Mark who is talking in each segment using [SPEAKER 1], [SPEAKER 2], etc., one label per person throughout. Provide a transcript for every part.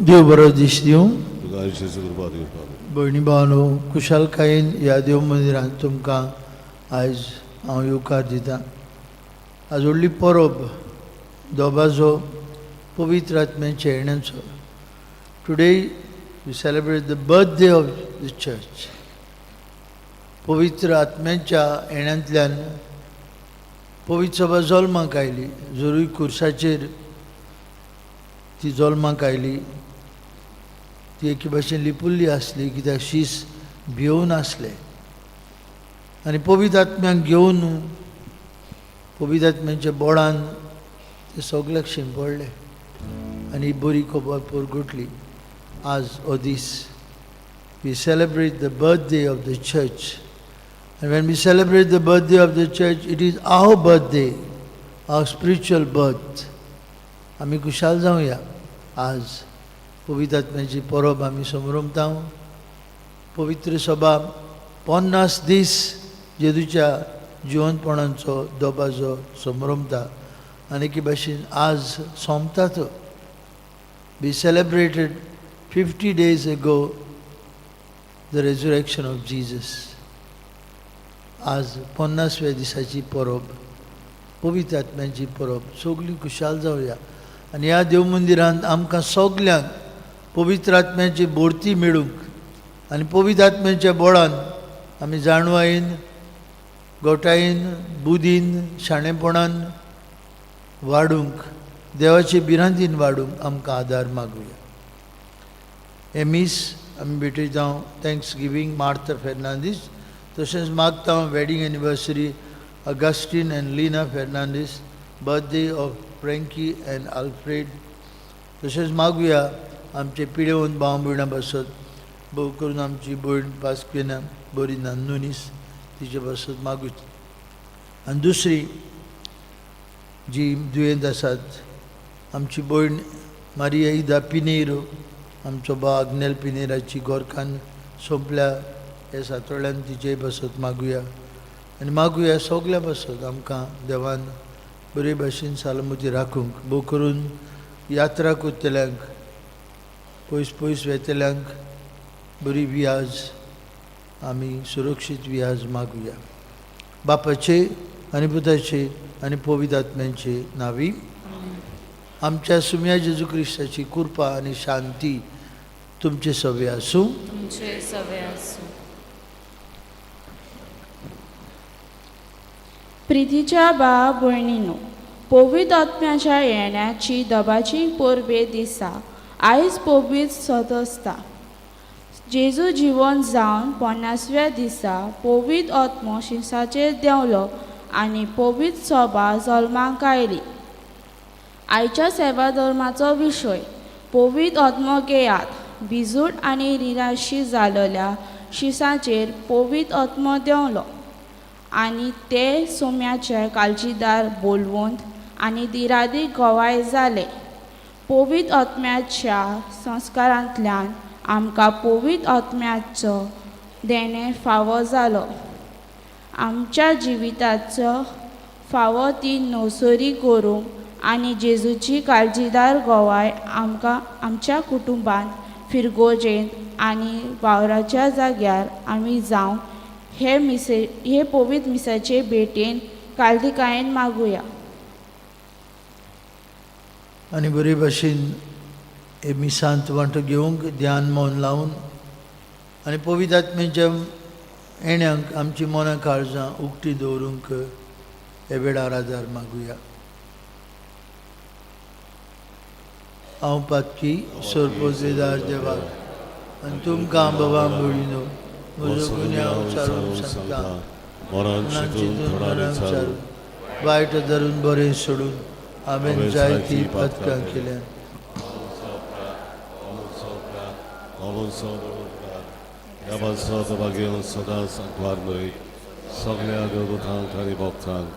[SPEAKER 1] देव बरो दीस दिवं.
[SPEAKER 2] तुका आयुश्याची कृपा दिवपाक.
[SPEAKER 1] भयणी भावांनो, कुशलकायेन ह्या देव मंदिरांत तुमकां आयज हांव येवकार दितां. आज व्हडली परब, दोबाजो पवित्र आत्म्याच्या येण्याचो. Today we celebrate the birthday of the church. पवित्र आत्म्याच्या येण्यांतल्यान पवित्र सभा जल्माक आयली. जरूय खुर्साचेर ती जल्माक आयली, ती एके भाशेन लिपुल्ली आसली, कित्याक शीस भिवून आसले आनी पवित्र आत्म्याक घेवन पवित्र आत्म्याच्या बोडान ते सगळ्याक शिंपडले आनी बरी खबर परगटली. आज हो दीस we celebrate the birthday of the church. And when we celebrate the birthday of the church, it is our birthday, our spiritual birth. आमी खुशाल जावया. आज पवित्र आत्म्याची परब आमी समरमता. पवित्र सभा 50 दीस जेजूच्या जिवंतपणांचो दोबाजो समरमता आनी की भाशेन आज सोंपता तो. We celebrated 50 days ago the resurrection of Jesus. आज 50व्या दिसाची परब, पवित्र आत्म्याची परब. सगळीं खुशाल जावया. आनी ह्या देव मंदिरांत आमकां सगल्यांक पवित्र आत्म्याची बोरती मेळूंक आनी पवित्र आत्म्याच्या बोडान आमी जाणवायेन, गोठायेन, बुदीन, शाणेपणान वाडूंक, देवाचे भिरांतीन वाडूंक आमकां आदार मागुया. हे मीस आमी भेटयता थँक्स गिवींग मार्था फेर्नांदीस. तशेंच मागता वेडिंग एनिवर्सरी अगस्टीन एंड लिना Fernandes, birthday of Frankie end Alfred. तशेंच मागुया आमचे पिडेवंत भाव भयणां बसत, भोव करून आमची भयण पास्किना बरी नान्नुनीस, तिचे बसत मागूच. आनी दुसरी जी दुयेंत आसात, आमची भयण मारिया इदा पिनेरो, आमचो भाव आग्नेल पिनेराची गोरखान सोंपल्या हे सातोळ्यान तिचेय बसत मागुया. आनी मागुया सगल्या बसत आमकां देवान बरे भाशेन सालमती राखूंक. भोव करून यात्रा करतल्यांक, पयस पयस वेतल्यांक बरी वियाज, आमी सुरक्षीत वियाज मागुया. बापाचे आनी पुताचे आनी पवित्र आत्म्याचे नांवी. आमच्या सुम्या जेजू क्रिस्ताची कृपा आनी शांती तुमचे सवे आसूं.
[SPEAKER 3] प्रितीच्या भाव भयणींनो, पवित्र आत्म्याच्या येण्याची दोबाची परबे दिसा आयज पवित्र सत आसता. जेजू जिवंत जावन 50व्या दिसा पवित्र आत्मो शिंसाचेर देंवलो आनी पवित्र सभा जल्माक आयली. आयच्या सेवा धर्माचो विशय पवित्र आत्मो घेयात. बिजूड आनी निराशी जाल्ल्या शिसाचेर पवित्र आत्मो देंवलो आनी ते सोम्याचे काळजीदार बोलवंत आनी दिरादी गोवाय जाले. पवित्र आत्म्याच्या संस्कारांतल्यान आमकां पवित्र आत्म्याचो देणे फावो जालो. आमच्या जिविताचो फावो ती नवसरी करूंक आनी जेजूची काळजीदार गोवाय आमकां आमच्या कुटुंबांत फिरगोजेंत आनी वावराच्या जाग्यार आमी जावं हे पवित्र मिसाचे भेटेन काळजिकायेन मागुया.
[SPEAKER 1] आनी बरे भाशेन हे मिसांत वांटो घेवंक ध्यान मौन लावन आनी पवित्र आत्म्याच्या येण्याक आमची मनां काळजां उक्ती दवरूंक हे वेळार आदार मागुया. हांव पातकी सोरपोजेदार देवाक आनी तुमकां बाबा भयणीनो, म्हजो गुन्यांव विचारून सांगता. मनांतल्यान वायट धरून बरें सोडून हांवें जायतीं पातकां केल्यां.
[SPEAKER 2] सदांच सांगवार न्हय, सगळ्या देवदूतांक आनी भक्तांक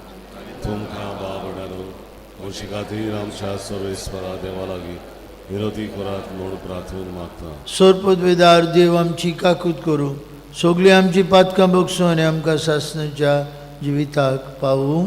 [SPEAKER 2] तुमकां बाबड्यानो अशी खातीर आमच्या सर्वेस्परा देवा लागीं विरोधी करात म्हूण प्रार्थून मागता.
[SPEAKER 1] सोरपोदवेदार देव आमची काकूत करूं, सगळीं आमची पातकां बगसूं आनी आमकां सासणाच्या जिविताक पावूं.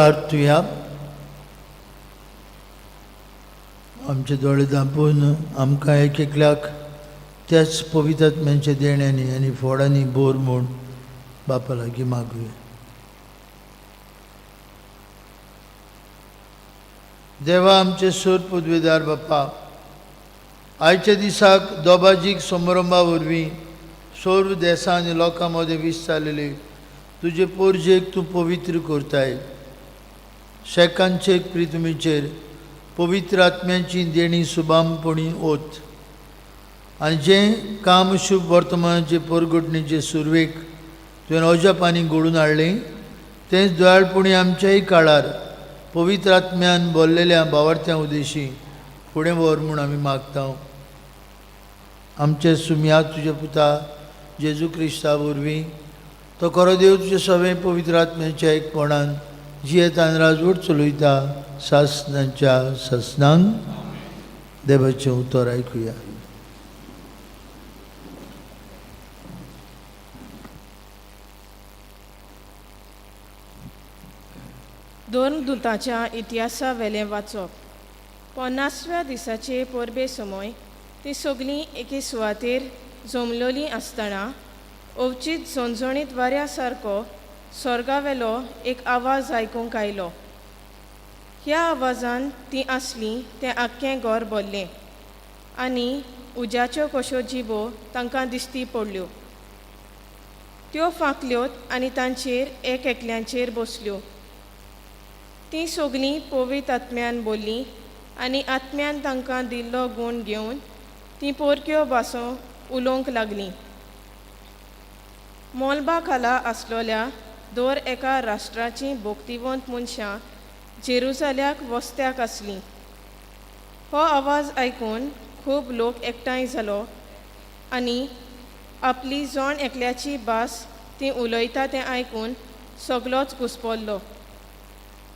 [SPEAKER 1] प्रार्थुया. आमचे दोळे धांपून आमकां एक एकल्याक त्याच पवित्र आत्म्याच्या देण्यांनी आनी फोडांनी बोर म्हूण बापा लागीं मागुया. देवा आमचे सूर पदवीदार बाप्पा, आयच्या दिसाक दोबाजीक समारंभा वरवीं सर्व देशां आनी लोकां मदें विस्तारलेली तुजे पोरजेक तूं पवित्र करताय. शेकांचे प्रितुमीचेर पवित्र आत्म्याची देणी सुबामपणी ओत आनी जें काम शुभ वर्तमानाचे परगटणेचे सुरवेक तुवें ओजापांनी घडोवन हाडलें तेंच दयाळपणी आमच्याय काळार पवित्र आत्म्यान भरलेल्या भावार्थ्यां उदेशी फुडें व्हर म्हूण आमी मागता. आमचे सुम्या तुजे पुता जेजू क्रिस्ता वरवीं तो खरो देव तुजे सगळे पवित्र आत्म्याच्या एकपणान जियेत आनी राजवट चलयता सासनांच्या सासनांक. देवाचें उतर आयकुया.
[SPEAKER 4] दोन दुतांच्या इतिहासा वेलें वाचप. 50व्या दिसाचे परबे समय ती सगळीं एके सुवातेर जमलोलीं आसतना अवचीत झणझणीत वाऱ्या सारको स्वर्गावेलो एक आवाज आयकूंक आयलो. ह्या आवाजान ती आसलीं तें आख्खें घर भरलें आनी उज्याच्यो कश्यो जिबो तांकां दिश्टी पडल्यो. त्यो फांकल्योत आनी तांचेर एक एकल्यांचेर बसल्यो. तीं सगळीं पवित्र आत्म्यान बोल्लीं आनी आत्म्यान तांकां दिल्लो गूण घेवन तीं पोरक्यो भासो उलोवंक लागलीं. मोलबा खाला आसलोल्या दर एका राष्ट्राचीं भोक्तिवंत मनशां जेरुसाल्याक वस्त्याक आसलीं. हो आवाज आयकून खूब लोक एकठांय जालो आनी आपली जोण एकल्याची भास तीं उलयता तें आयकून सगळोच घुस्पल्लो.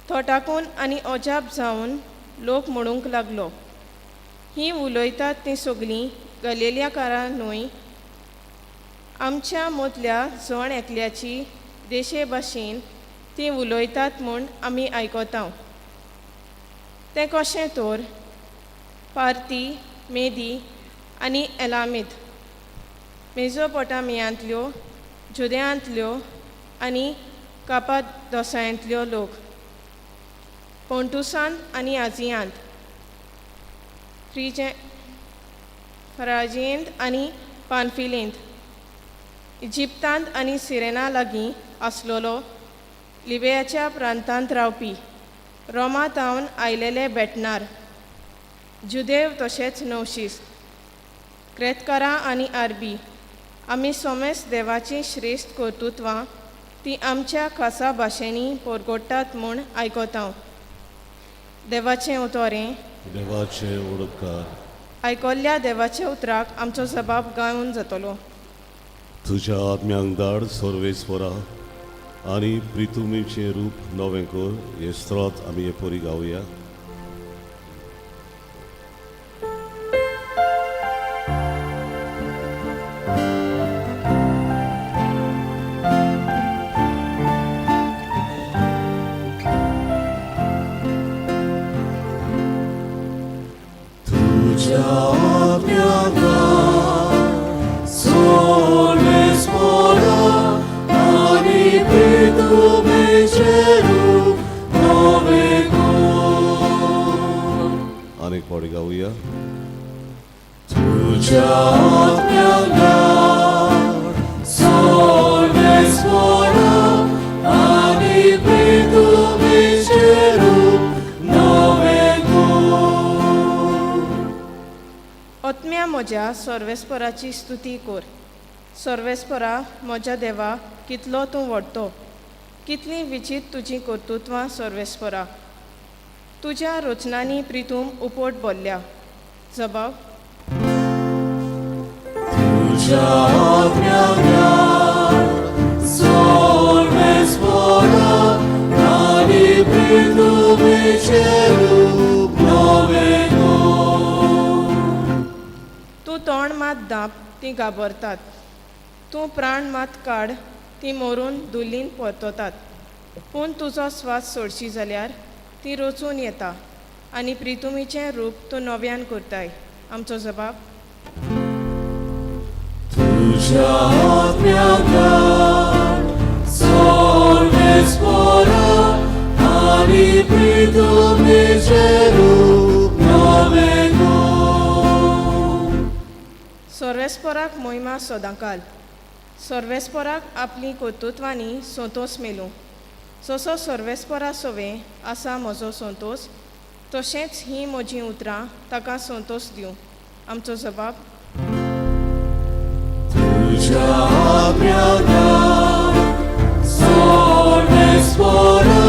[SPEAKER 4] थोटाकून आनी अजाप जावन लोक म्हणूंक लागलो, हीं उलयतात तीं सगळीं गलिलाकारां न्हय? आमच्या मदल्या जोण एकल्याची देशे भाशेन तीं उलयतात म्हूण आमी आयकतांव. तें कशें तर पार्ती, मेदी आनी एलामीद, मेजोपोटामियांतल्यो, जुदेयांतल्यो आनी कापादोसायांतल्यो लोक, पोंटुसांत आनी आजियांत, फ्राजियेंत आनी पानफिलेंत, इजिप्तांत आनी सिरेना लागीं आसलोलो लिबियाच्या प्रांतांत रावपी, रोमांतावन आयलेले बेटणार, जुदेव तशेंच नवशीस, क्रेतकारां आनी आरबी, आमी सोमेस देवाचीं श्रेश्ठ कर्तुत्वां तीं आमच्या खासा भाशेनी परगडटात म्हूण आयकतांव. देवाचें उतोरें.
[SPEAKER 2] देवाचे उडकार.
[SPEAKER 4] आयकल्ल्या देवाच्या उतराक आमचो जबाब गावन जातलो.
[SPEAKER 2] तुज्या आत्म्यांक धाड सर्वेस्वरा आनी प्रितुमीचें रूप नवें कर. हे स्तोत्र आमी हे पोरी गावया. अनेक पावटी गावया. तुज्या आत्म्यांक सर्वेस्वरा आनी प्रितुमीचें रूप नवें कर.
[SPEAKER 4] आत्म्या म्हज्या सर्वेस्पराची स्तुती कर. सर्वेस्परा म्हज्या देवा, कितलो तूं व्हडतो, कितलीं विचित्र तुजीं कर्तुत्वां सर्वेस्परा. तुज्या रचनांनी प्रितूम उपोट बोल्ल्या. जबाब.
[SPEAKER 2] तुज्या आत्म्यांक सर्वेस्वरा आनी प्रितुमीचें रूप नवें कर.
[SPEAKER 4] तूं तोंड मात दाप तीं घाबरतात. तूं प्राण मात काड तीं मरून धुल्लीन परततात. पूण तुजो स्वास सोडची जाल्यार ती रचून येता आनी प्रितुमीचें रूप तूं नव्यान करताय. आमचो जबाब
[SPEAKER 2] तुझ्या आत्म्याकार सर्वेस्परा आणि प्रितुमीचे रूप नवे
[SPEAKER 4] सर्वेस्पराक मोहिमा सदांकाल. सर्वेस्पराक आपली कर्तृत्वांनी संतोष मेलूं. जसो सर्वेस्परा सोवे आसा म्हजो संतोष, तशेंच ही म्हजीं उतरां ताका संतोष दिवं. आमचो जबाब
[SPEAKER 2] तुझ्या आत्म्याकार सर्वेस्परा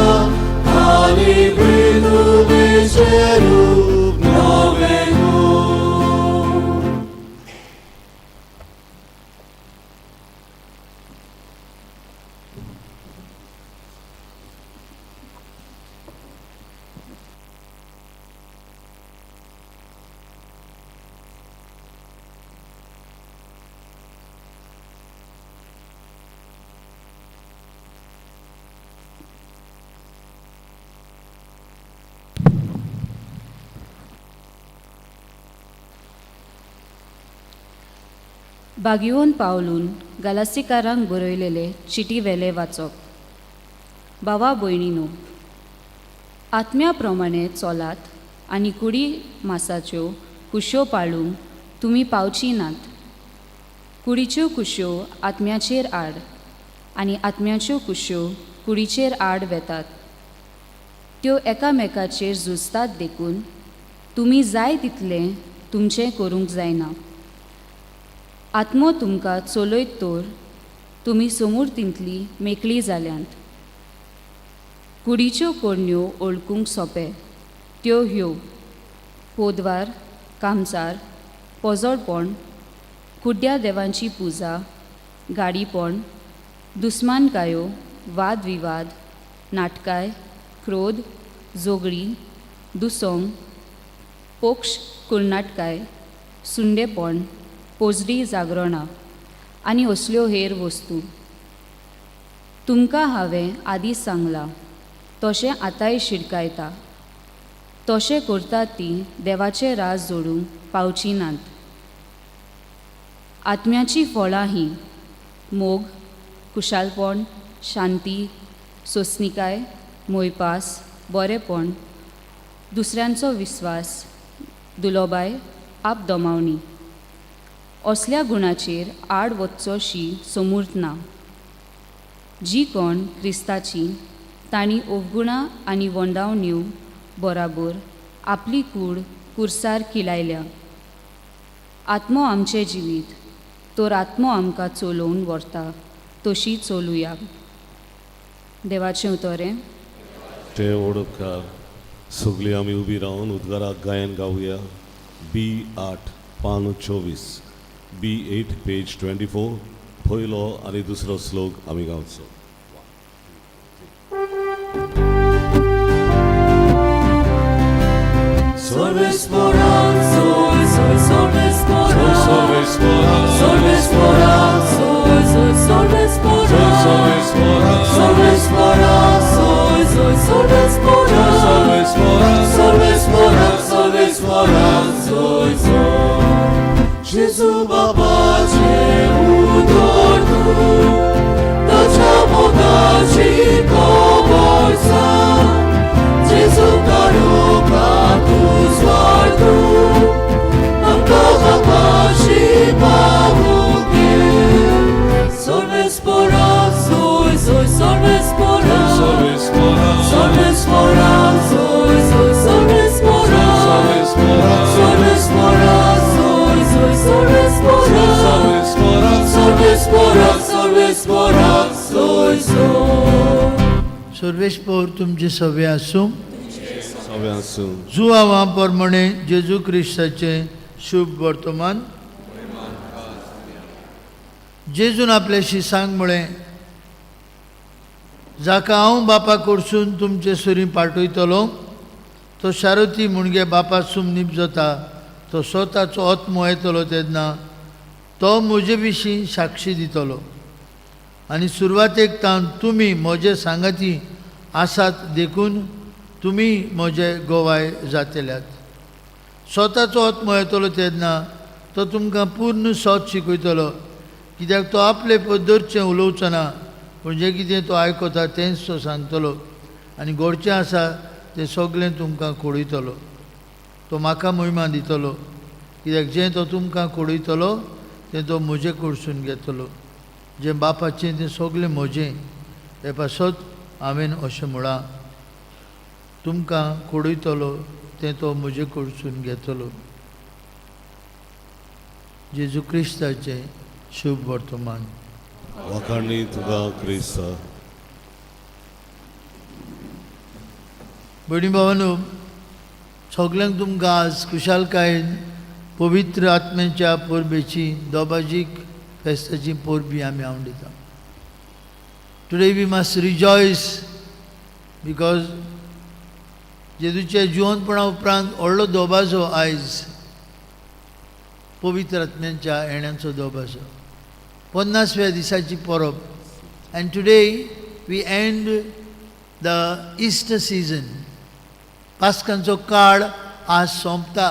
[SPEAKER 2] आणि प्रितुमीचे रूप नवे
[SPEAKER 5] बागियोन पावलून गालास्तिकारांक बरयलेले चिटी वेले वाचप. भावा भयणीनो, आत्म्या प्रमाणे चलात आनी कुडी मासाच्यो कुश्यो पाळूंक तुमी पावची नात. कुडीच्यो कुश्यो आत्म्याचेर आड आनी आत्म्याच्यो कुश्यो कुडीचेर आड वेतात. त्यो एकामेकाचेर झुजतात देखून तुमी जाय तितलें तुमचें करूंक जायना. आत्मो तुमकां चलयत तर तुमी समोर तितली मेकळी जाल्यांत. कुडीच्यो कोडण्यो ओळखूंक सोंपें. त्यो ह्यो: पोदवार, कामचार, पोजोडपण, कुड्ड्या देवांची पुजा, गाडीपण, दुस्मानकायो, वाद विवाद, नाटकाय, क्रोध, जोगडी, दुसोंग, पोक्ष कुळनाटकाय, सुंडेपण, पोजडी जागरणां आनी असल्यो हेर वस्तू. तुमकां हांवें आदींच सांगलां, तशें आतांय शिडकायता. तशें करतात तीं देवाचें राज जोडूंक पावची नात. आत्म्याची फळां हीं: मोग, कुशालपण, शांती, सोंसणीकाय, मोयपास, बरेपण, दुसऱ्यांचो विस्वास, दुलोबाय, आपदोमावणी. असल्या गुणाचेर आड वचचोशी समूर्त ना. जी कोण क्रिस्ताची, तांणी अवगुणां आनी वंडावण्यो बराबर आपली कूड कुर्सार किलायल्या. आत्मो आमचें जिवीत, तर आत्मो आमकां चलोवन व्हरता तशी चलुया. देवाचें उतोरें.
[SPEAKER 2] ते ओळखकार सगळीं आमी उबी रावन उद्गाराक गायन गावया. B8 पान 24, B8 पेज 24. पयलो आनी दुसरो श्लोक आमी गावचो. Gesù babacie udor tu, tacia modaci pobolca. Gesù caruca tu zvar tu, nam kocha paši pavuki. Solve spora, soj, soj, solve spora. Solve spora, solve spora, soj, soj, solve spora. Solve spora, solve spora.
[SPEAKER 1] सर्वेस्पोर तुमचे सवे आसूं.
[SPEAKER 2] सगळ्यांसून
[SPEAKER 1] जुआवां प्रमाणे जेजू क्रिस्ताचें शुभ वर्तमान. जेजून आपल्या शिसांक म्हळें, जाका हांव बापा कडसून तुमचे सुरी पाठयतलो, तो शारोती मुणगे बापासून नीप जाता, तो स्वताचो आत्मो येतलो तेन्ना तो म्हजे विशीं साक्षी दितलो. आनी सुरवातेक तावन तुमी म्हजे सांगाती आसात देखून तुमी म्हजे गोवाय जातल्यात. स्वताचो आत्मो येतलो तेन्ना तो तुमकां पूर्ण सत शिकयतलो, कित्याक तो आपले पद्दतचें उलोवचो ना, पूण जें कितें तो आयकता तेंच तो सांगतलो, आनी घडचें आसा तें सगळें तुमकां कळयतलो. तो म्हाका महिमा दितलो, कित्याक जें तो तुमकां कळयतलो तें तो म्हजे कडसून घेतलो. जें बापाचें तें सगळें म्हजें. हे पासत हांवें अशें म्हळां, तुमकां कळयतलो तें तो म्हजे कडसून घेतलो. जेजू क्रिस्ताचें शुभ वर्तमान.
[SPEAKER 2] वखाणी तुका क्रिस्ता.
[SPEAKER 1] भयणी भावांनो, सगल्यांक तुमकां आज खुशालकायेन पवित्र आत्म्याच्या परबेची दोबाजीक फेस्ताची परबी आमी हांव दिता. Today we must rejoice because जेजूच्या जिवंतपणा उपरांत व्हडलो दोबाजो आयज पवित्र आत्म्याच्या येण्याचो दोबाजो. 50व्या दिसाची परब. And today we end the Easter season. पास्कांचो काळ आज सोंपता.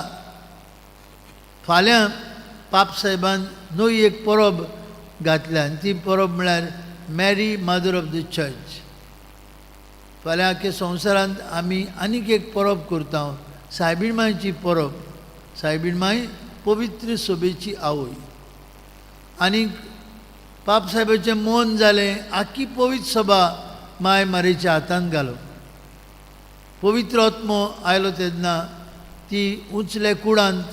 [SPEAKER 1] फाल्यां पाप साहेबान नवी एक परब घातल्या, आनी ती परब म्हळ्यार मॅरी मदर ऑफ द चर्च. फाल्यां आख्या संवसारांत आमी आनीक एक परब करता, सायबीण मांयची परब. सायबीण मांय पवित्र सभेची आवय. आनीक पाप साहेबाचें मन जालें आख्खी पवित्र सभा माय मारेच्या हातांत घालप. पवित्र आत्मो आयलो तेन्ना ती उंचले कुडांत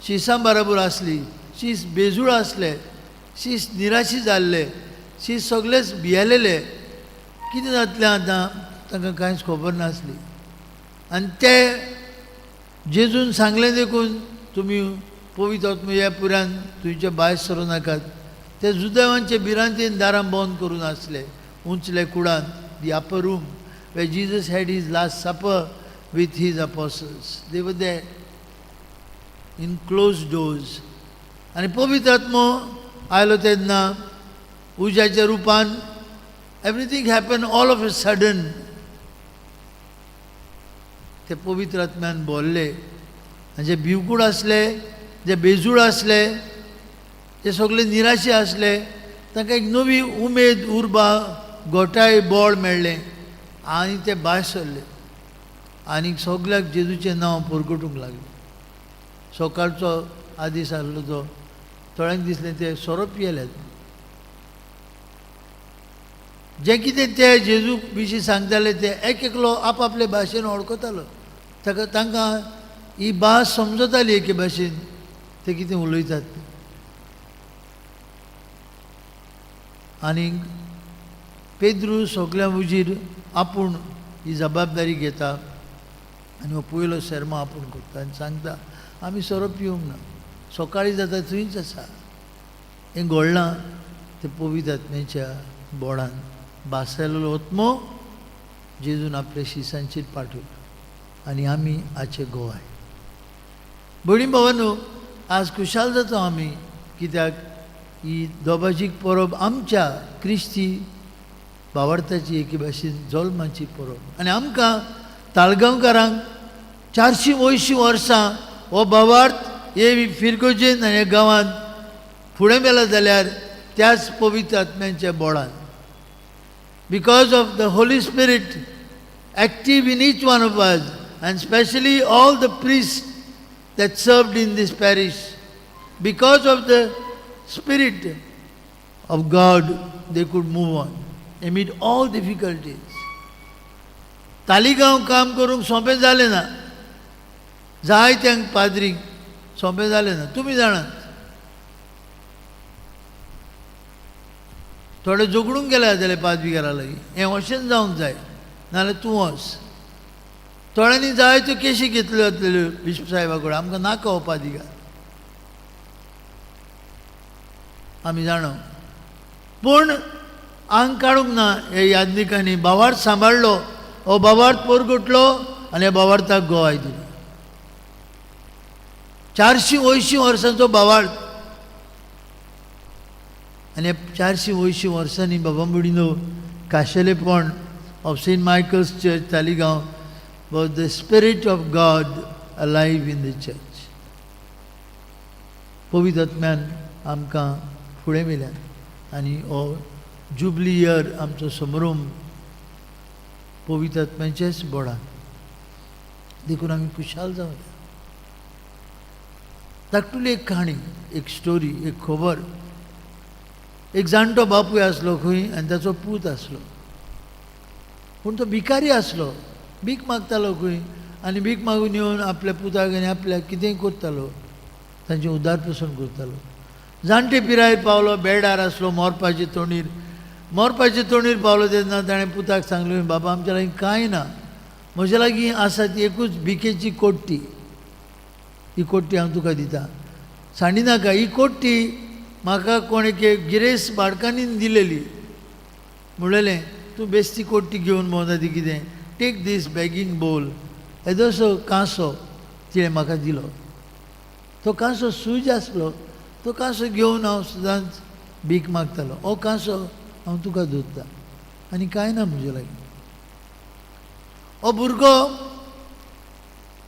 [SPEAKER 1] शिसां बरोबर आसली. शीस बेजूळ आसले, शीस निराशी जाल्ले, शीस सगळेच भियेलेले. कितें जातलें आतां तांकां कांयच खबर नासली. आनी ते जेजून सांगलें देखून तुमी पवित्र आत्मो ह्या पुरान तुमचे भायर सरूं नाकात. ते जुदेवांचे भिरांतीन दारां बंद करून आसले उंचले कुडांत. दी अपर room where Jesus had his last supper with his apostles. They were there in closed doors. आनी पवित्र आत्मो आयलो तेन्ना उज्याच्या रुपान everything happen all of a sudden. ते पवित्र आत्म्यान भरले. आनी जे भिवकूड आसले, जे बेजूळ आसले, जे सगळे निराशे आसले, तांकां एक नवी उमेद, उर्बा, गोठाय, बळ मेळ्ळें आनी ते भायर सरले. आनी सगळ्याक जेजूचें नांव परगटूंक लागलें. सकाळचो आदीस आसलो तो, थोड्यांक दिसलें ते सोरो पियेल्यात. जे कितें ते जेजू विशीं सांगताले ते एक एकलो आपआपले भाशेन ओळखतालो. तांकां ही भास समजताली एके भाशेन ते कितें उलयतात. आनीक पेद्रू सगळ्या हुजीर आपूण ही जबाबदारी घेता आनी हो पयलो सेर्मो आपूण करता आनी सांगता आमी सोरो पिवंक ना. सकाळीं जाता थंयच आसा. हें घडलां ते पवित्र आत्म्याच्या बोडान. बासयलो आत्मो जेजून आपल्या शिसांचेर पाठयलो आनी आमी हाचे गोवाय. भयणी भावांनो, आज खुशाल जाता आमी, कित्याक ही दोबाजीक परब आमच्या क्रिस्ती भावार्थाची एके भाशेन जल्माची परब. आनी आमकां ताळगांवकारांक 480 वर्सां हो भावार्थ हे फिरगोजेन आनी ह्या गांवांत फुडें गेला जाल्यार त्याच पवित्र आत्म्याच्या बोडान. Because of the Holy Spirit active in each one of us and especially all the priest that served in this parish, because of the Spirit of God, they could move on amid all difficulties. Taleigao काम करूंक सोंपें जालें ना. जायत्यांक पाद्रीक सोंपें जालें ना. तुमी जाणात, थोडे झगडूंक गेले जाल्यार पाद्रीकारा लागीं हें अशेंच जावंक जाय, नाल्यार तूं वच. थोड्यांनी जायत्यो केशी घेतल्यो जातल्यो बिशप साहेबा कडेन. आमकां नाका हो पाद्रीकार, आमी जाणा. पूण आंग काडूंक ना हे यादनिकांनी. भावार्थ सांबाळलो, हो भावार्थ परगटलो आनी ह्या भावार्थाक गोवाय दिली. 480 वर्सांचो भावार्थ. आनी 480 वर्सांनी बाबा म्हणिनो खाशेलेपण of St. Michael's Church, Taligaon, was the Spirit of God alive in the church. पवित्र आत्म्यान आमकां फुडें व्हेल्यान आनी हो जुबली इयर आमचो समारंभ पवित्र आत्म्याचेच बोडान देखून आमी खुशाल जावं. धाकटुली एक कहाणी, एक स्टोरी, एक खबर. एक जाणटो बापूय आसलो खंय आनी ताचो पूत आसलो, पूण तो भिकारी आसलो, भीक मागतालो खंय आनी भीक मागून येवन आपल्या पुताक आनी आपल्याक कितेंय करतालो, तांचें उदार पसून करतालो. जाणटे पिरायेर पावलो, बेडार आसलो, मरपाचे तोंडीर पावलो तेन्ना ताणें पुताक सांगलें, बाबा आमच्या लागीं कांय ना, म्हज्या लागीं आसा ती एकूच भिकेची कोट्टी, ही कोट्टी हांव तुका दितां, सांडी नाका. ही कोट्टी म्हाका कोण एके गिरेस्त बाळकांनी दिलेली. म्हणलेलें तूं बेश्टी कोट्टी घेवन भोंवता ती कितें, टेक दीस बॅगींग बोल. येदोसो कांसो तिणें म्हाका दिलो. तो कांसो सूज आसलो, तो कांसो घेवन हांव सदांच भीक मागतालो. हो कांसो हांव तुका दोत्तां आनी कांय ना म्हजे लागीं. हो भुरगो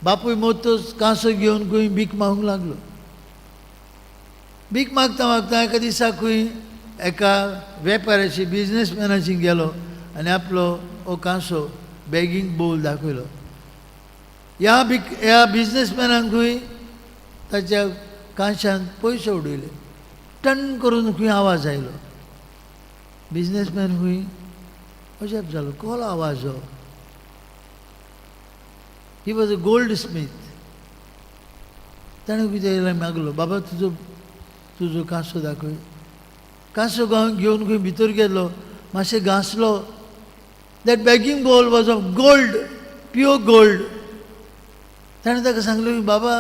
[SPEAKER 1] बापूय मोतोच कांसो घेवन खंय भीक मागूंक लागलो. भीक मागता मागता एका दिसा खंय एका वेपाऱ्याची, बिजनेसमॅनाची गेलो आनी आपलो हो कांसो बॅगींग बोल दाखयलो. ह्या बिजनेसमॅनान खंय ताच्या कांशांत पयशे उडयले. टन करून खंय आवाज आयलो. बिजनेसमॅन खंय अजाप जालो, कोलो आवाज हो. He was a gold Smith. ताणें कितें मागलो, बाबा तुजो कांसो दाखय. कांसो घेवन खंय भितर गेलो, मातशें घांसलो. दॅट बॅगींग बोल was of gold, pure gold. ताणें ताका सांगलें, बाबा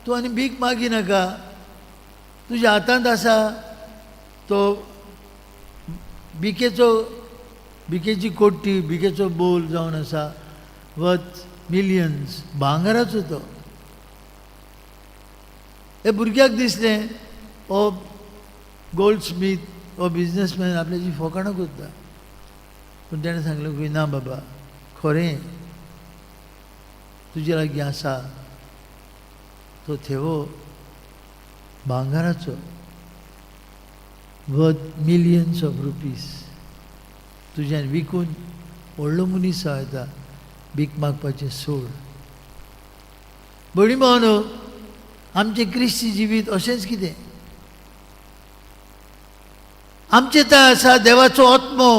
[SPEAKER 1] तूं आनी भीक मागी नाका, तुज्या हातांत आसा तो भिकेची कोट्टी, भिकेचो बोल जावन आसा, वर्थ मिलियन्स, भांगराचो तो. हे भुरग्याक दिसलें हो गोल्ड स्मीथ, हो बिजनेसमॅन आपल्याची फकाणां करता. पूण ताणें सांगलें खंय ना बाबा, खरें तुजे लागीं आसा तो थेवो भांगराचो, वर्थ मिलियन्स ऑफ रुपीज. तुज्यान विकून व्हडलो मनीस जाता, भीक मागपाचें सोड. भयणी भावांनो, आमचें क्रिस्ती जिवीत अशेंच कितें. आमचें थंय आसा देवाचो आत्मो.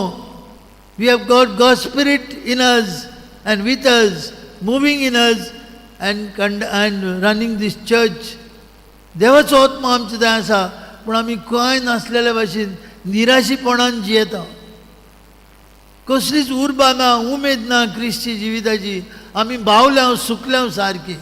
[SPEAKER 1] We have got God spirit in us and with us, moving in us and running this church. देवाचो आत्मो आमचे थंय आसा, पूण आमी कांय नासलेल्या भाशेन निराशीपणान जियेता. कसलीच उर्बा ना, उमेद ना क्रिस्ती जिविताची. आमी भावल्या सुकल्या सारकी.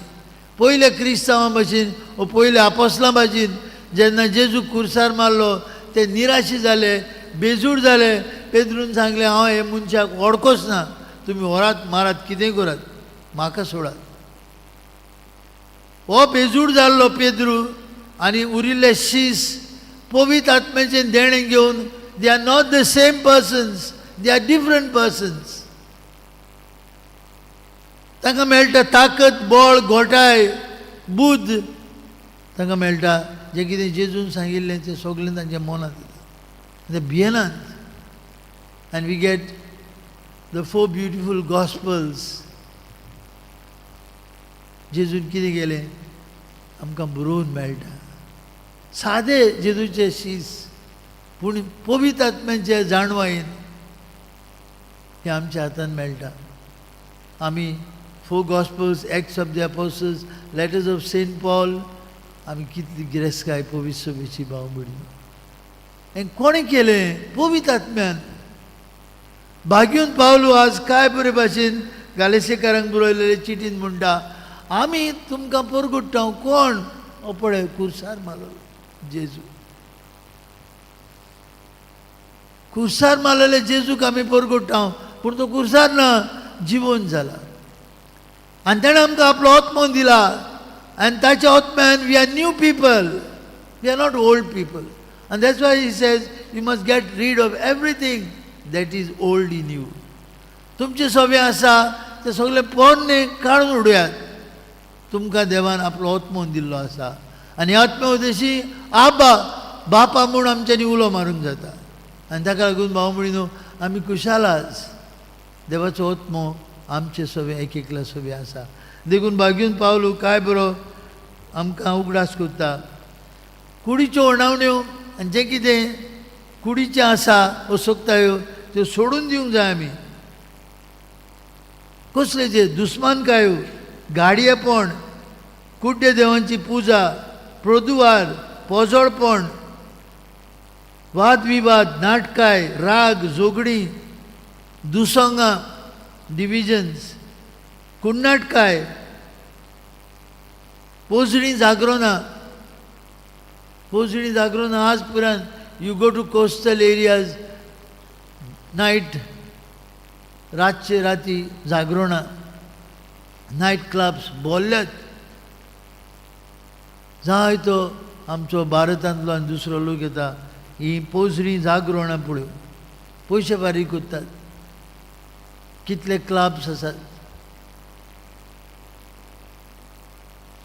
[SPEAKER 1] पयले क्रिस्तांवां भाशेन, पयले आपोस्तलां भाशेन जेन्ना जेजू कुर्सार मारलो ते निराशी जाले, बेजूड जाले. पेद्रून सांगलें, हांव हे मनशाक वळखोच ना, तुमी व्हरात मारात, कितेंय करात, म्हाका सोडात. हो बेजूड जाल्लो पेद्रू आनी उरिल्ले शीस पवित्र आत्म्याचें देणें घेवन, they are not the same persons, they are different persons. तांकां मेळटा ताकद, बळ, घोटाय, बुद्ध तांकां मेळटा. जें कितें जेजून सांगिल्लें तें सगळें तांच्या मनांत येता, ते भियेनात. And we get the 4 beautiful gospels. जेजून कितें केलें आमकां बरोवन मेळटा. सादे जेजूचे शीस, पूण पवित्र आत्म्याचे जाणवायेन हें आमच्या हातांत मेळटा. आमी 4 gospels, acts of the apostles, letters of saint Paul, आमी कितली गिरेस्तकाय पवित्र सभेची भाव भयणी. हें कोणें केलें? पवित्र आत्म्यान. भाग्यून पावलो आज काय बरे भाशेन गालेसेकारांक बरयलेले चिठीन म्हणटा, आमी तुमकां परगट्टांव. कोण? हो पळय कुर्सार मारलो जेजू. कुर्सार मारलेले जेजूक आमी परगट्टांव, पूण तो कुर्सार ना, जिवंत जाला. आनी ताणें आमकां आपलो आत्मो दिला. आनी ताच्या आत्म्यान we are new people, we are not old people. And that's why he says, you must get rid of everything that is old in you. तुमचे सवे आसा ते सगळे पोरणे काडून उडयात. तुमकां देवान आपलो आत्मो दिल्लो आसा आनी आत्म्या उदेशी आबा बापा म्हूण आमच्यांनी उलो मारूंक जाता. आनी ताका लागून भाव म्हणून आमी खुशालाच. देवाचो आत्मो आमचे सवे एक एकल्या सवे आसा. देखून भाग्यून पावलू काय बरो आमकां उगडास करता. कुडीच्यो ओणावण्यो आनी जें कितें कुडीचें आसा असोकतायो त्यो सोडून दिवंक जाय आमी. कसले जे दुस्मानकायो गाडयेपण कुड्डे देवांची पुजा प्रदुवार पोजोळपण वाद विवाद नाटकाय राग जोगडी दुसंगां डिविजन्स कुण्णाटकाय पोजणी जागरोना आज पुरान you go to coastal areas नायट रातचे राती जागरोना नायट क्लब्स बोल्ल्यात. जाय तो आमचो भारतांतलो आनी दुसरो लोक येता ही पोजणी जागरोना पळय पयशे फारीक करतात. कितले क्लब्स आसात.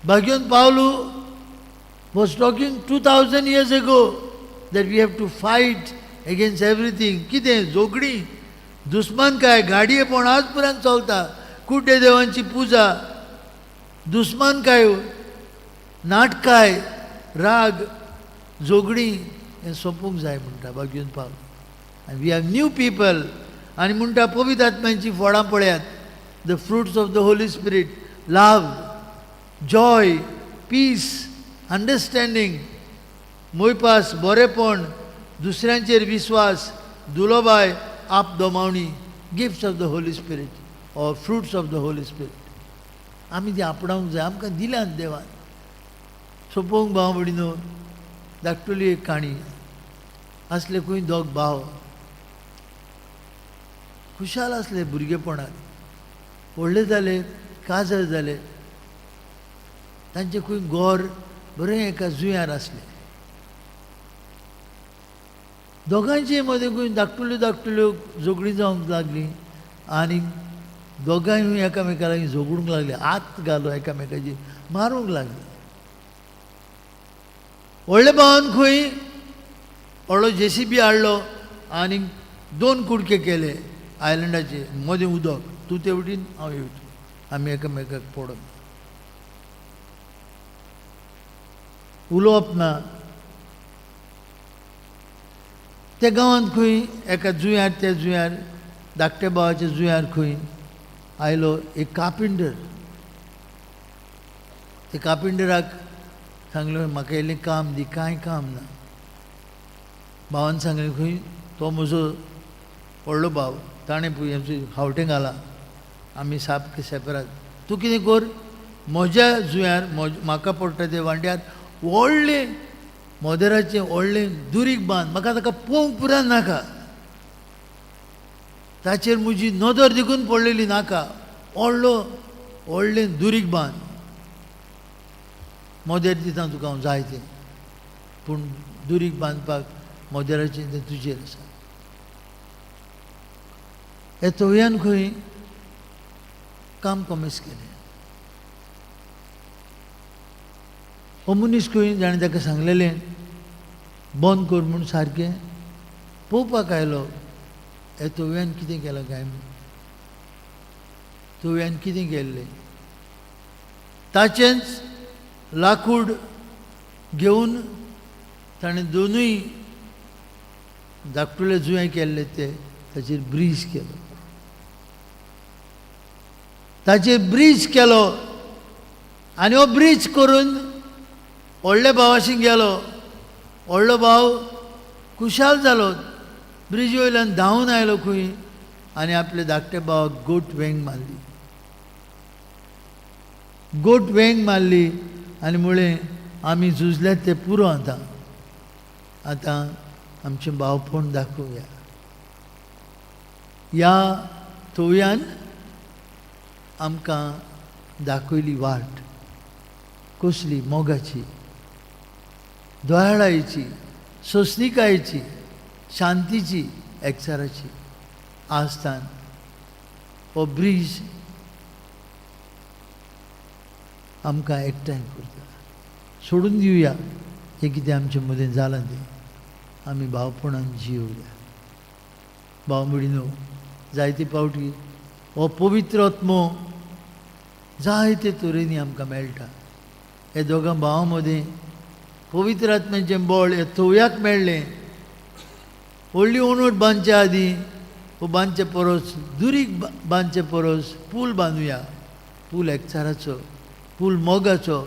[SPEAKER 1] भाग्योन पावलू was talking 2000 years ago that we have to fight against everything. कितें जोगडी दुस्मानकाय गाडयेपण आज पर्यंत चलता. कुड्डे देवांची पुजा दुस्मानकाय नाटकाय राग जोगडी हें सोंपूंक जाय म्हणटा भाग्यून पावलो. आनी वी हॅव न्यू पीपल आनी म्हणटा पवित्र आत्म्यांची फळां पळयात. The fruits of the Holy Spirit love joy peace understanding मोयपास बरेपण दुसऱ्यांचेर विस्वास दुलोबाय आप दोमावणी gifts of the Holy Spirit or fruits of the Holy Spirit. आमी ती आपणावंक जाय. आमकां दिल्यात देवान. सोपोवंक भाव म्हणून धाकटुली एक काणी. असले खंय दोग भाव खुशाल असले भुरगेपणांत व्हडले जाले काजळ जाले. तांचे खंय घर बरें एका जुंयार आसलें. दोगांचे मदें खंय धाकटुल्यो झगडी जावंक लागली आनी दोगांय एकामेका लागीं झगडूंक लागले. आत घालो एकामेकाची मारूंक लागले. व्हडले भावान खंय व्हडलो JCB हाडलो आनी 2 कुडके केले आयलंडाचे मदें उदक. तूं ते वटेन हांव हे वटेन आमी एकामेकाक पडप. उलोवप ना. त्या गांवांत खंय एका जुंयार त्या जुंयार धाकट्या भावाच्या जुंयार खंय आयलो एक कार्पेंटर. ते कार्पेंटराक सांगलें म्हाका इल्लें काम दी. कांय काम ना. भावान सांगलें खंय तो म्हजो व्हडलो भाव ताणें पळय आमचें हावटें घाला आमी सारके सेपरात. तूं कितें कर म्हज्या जुंयार म्हाका पडटा ते वांट्यार व्हडलें मोदेराचें व्हडलें दुरीग बांद. म्हाका ताका पळोवंक पुरान नाका. ताचेर म्हजी नदर देखून पडलेली नाका. व्हडलें दुरीग बांद. मोदेर दिता तुका हांव जाय तें पूण दुरीग बांदपाक मोदेराचें तें तुजेर आसा. हे तवयान खंय काम कमीच केलें. हो मनीस खंय जाणें ताका सांगलेलें बंद कर म्हूण सारकें पळोवपाक आयलो. हे तवयान कितें केलां काय म्हूण. तवयान कितें केल्लें ताचेंच लाकूड घेवन ताणें 2 धाकटुले जुंये केल्ले ते ताचेर ब्रीज केलो. ताचेर ब्रीज केलो आनी हो ब्रीज करून व्हडल्या भावाशी गेलो. व्हडलो भाव खुशाल जालो. ब्रिजी वयल्यान धांवन आयलो खंय आनी आपल्या धाकट्या भावाक गोट वेंग मारली. गोट वेंग मारली आनी म्हळें आमी झुजल्यात तें पुरो आतां आमचें भावपण दाखोवया. ह्या तवयान आमकां दाखयली वाट कसली मोगाची दोळाळायेची सोंसणीकायेची शांतीची एकचाराची आस्थान हो ब्रीज आमकां एकठांय करता. सोडून दिवया हें कितें आमचे मदें जालां तें. आमी भावपणान जियोया. भाव भयणीनो, जायते फावटी हो पवित्र आत्मो जायते तरेनी आमकां मेळटा. हे दोगां भावां मदें पवित्र आत्म्याचें बळ हे तोवयाक मेळ्ळें. व्हडली ओनोट बांदच्या आदीं वो बांदचे परस दुरीग बांदचे परस पूल बांदुया. पूल एकचाराचो, पूल मोगाचो,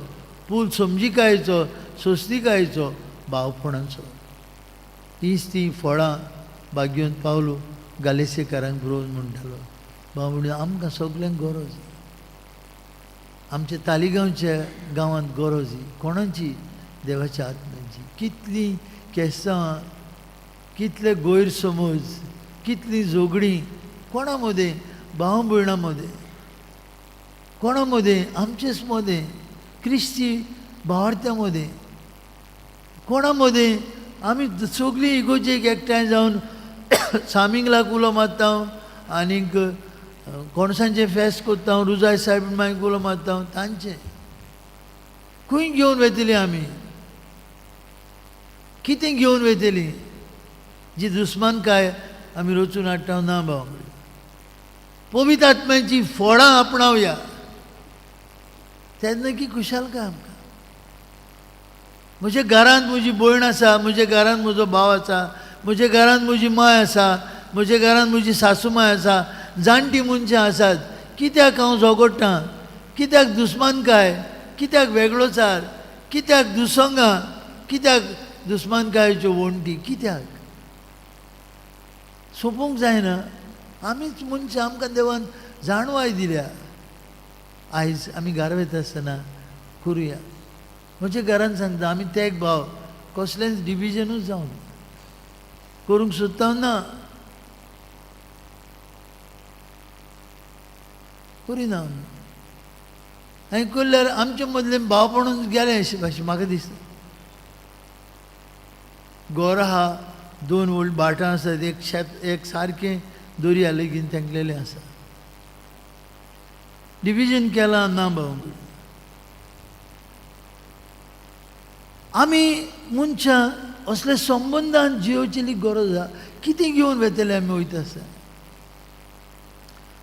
[SPEAKER 1] पूल समजिकायेचो, सोस्तिकायेचो, भावपणाचो. हीच ती फळां बागेवन पावलो गालेसेकारांक बरोवन म्हणटालो. भाव म्हणून आमकां सगल्यांक गरज. आमच्या तालिगांवच्या गांवांत गरज ही कोणाची? देवाच्या आत्म्याची. कितलीं केसां, कितले गैरसमज, कितलीं झगडीं कोणा मदें? भाव भयणां मदें. कोणा मदें? आमचेच मदें. क्रिस्ती भावार्थ्यां मदें. कोणा मदें? आमी सगळीं इगोजेक एकठांय जावन सामिंगलाक उलो मारता आनीक कोणसांचें फेस्त कोत्ता, रुजाय साहेब मागीर उलो मारता तांचें. खंय घेवन वेतलीं आमी? कितें घेवन वेतलीं? जी दुस्मानकाय आमी रचून हाडटा ना भाव. पवित्र आत्म्याची फळां आपणावया. तेन्ना की खुशालकाय आमकां. म्हज्या घरांत म्हजी भयण आसा, म्हज्या घरांत म्हजो भाव आसा, म्हज्या घरांत म्हजी माय आसा, म्हज्या घरांत म्हजी सासूमाय आसा, जाणटी मनशां आसात. कित्याक हांव झगडटां? कित्याक दुस्मानकाय? कित्याक वेगळोचार? कित्याक दुसंगां? कित्याक दुस्मानकायेच्यो वणटी? कित्याक? सोंपोवंक जायना. आमीच मनशां, आमकां देवान जाणवाय दिल्या. आयज आमी घार वयता आसतना करुया. म्हज्या घरान सांगता आमी ते एक भाव कसलेंच डिविजनूच जावन करूंक सोदता ना. करिना. हांवें केल्यार आमचे मदलें भावपणूच गेलें अशें भाशेन म्हाका दिसता. घर आहा, 2 व्हडलीं भाटां आसात, एक शेत, एक सारकें दर्या लेगीत तेंकलेलें आसा. डिविजन केलां ना भाव. आमी मनशां असले संबंदान जियोवची गरज आहा. कितें घेवन वेतले आमी वयता आसतना?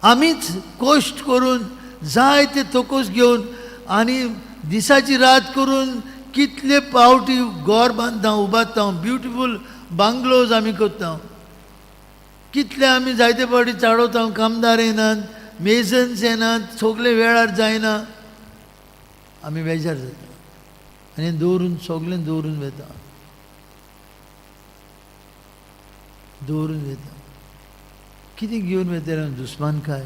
[SPEAKER 1] आमीच कश्ट करून जाय ते तोकोस घेवन आनी दिसाची रात करून कितले फावटी घर बांदता, उबारता, ब्युटिफूल बांगलोज आमी करता. कितले आमी जायते फावटी चाडवता, कामदार येनात, मेजन्स येनात, सगळे वेळार जायना. आमी बेजार जाता आनी दवरून सगळें दवरून वेता. दवरून वेता. कितें घेवन वेतले? दुस्मानकाय.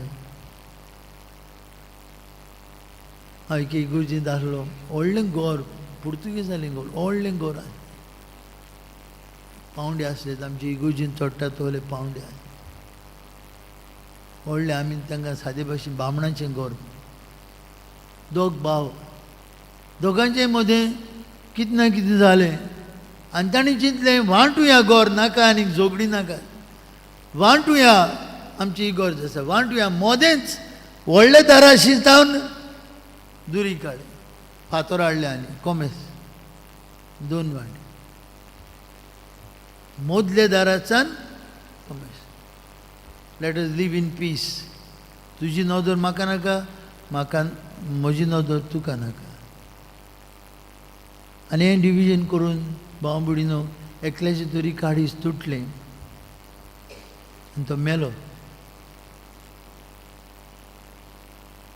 [SPEAKER 1] हांव एके इगोर्जींत आसलो. व्हडलें घर, पुर्तुगेजालें घर, व्हडलें घर आसा. पावंडे आसलेत आमचे इगोर्जींत चडटा तवले पावंडे आसा. व्हडलें आमी तांकां सादे भाशेन बामणाचें घर. दोग भाव. दोगांचे मदें कितें ना कितें जालें आनी ताणें चिंतलें वांटुया घर, नाका आनीक झगडी नाका, वांटुया आमची इगोर्ज आसा, वांटुया. मोदेंच व्हडले दारा शिजतावन दुरी काडली, फातर हाडले आनी कोमेस 2 वांटे. मोदले दाराच्यान कोमेस. Let us live in peace. तुजी नदर म्हाका नाका, म्हाका म्हजी नदर तुका नाका. आनी हें डिविजन करून भाव भयणीनो एकल्याची तरी काडीस तुटलें आनी तो मेलो.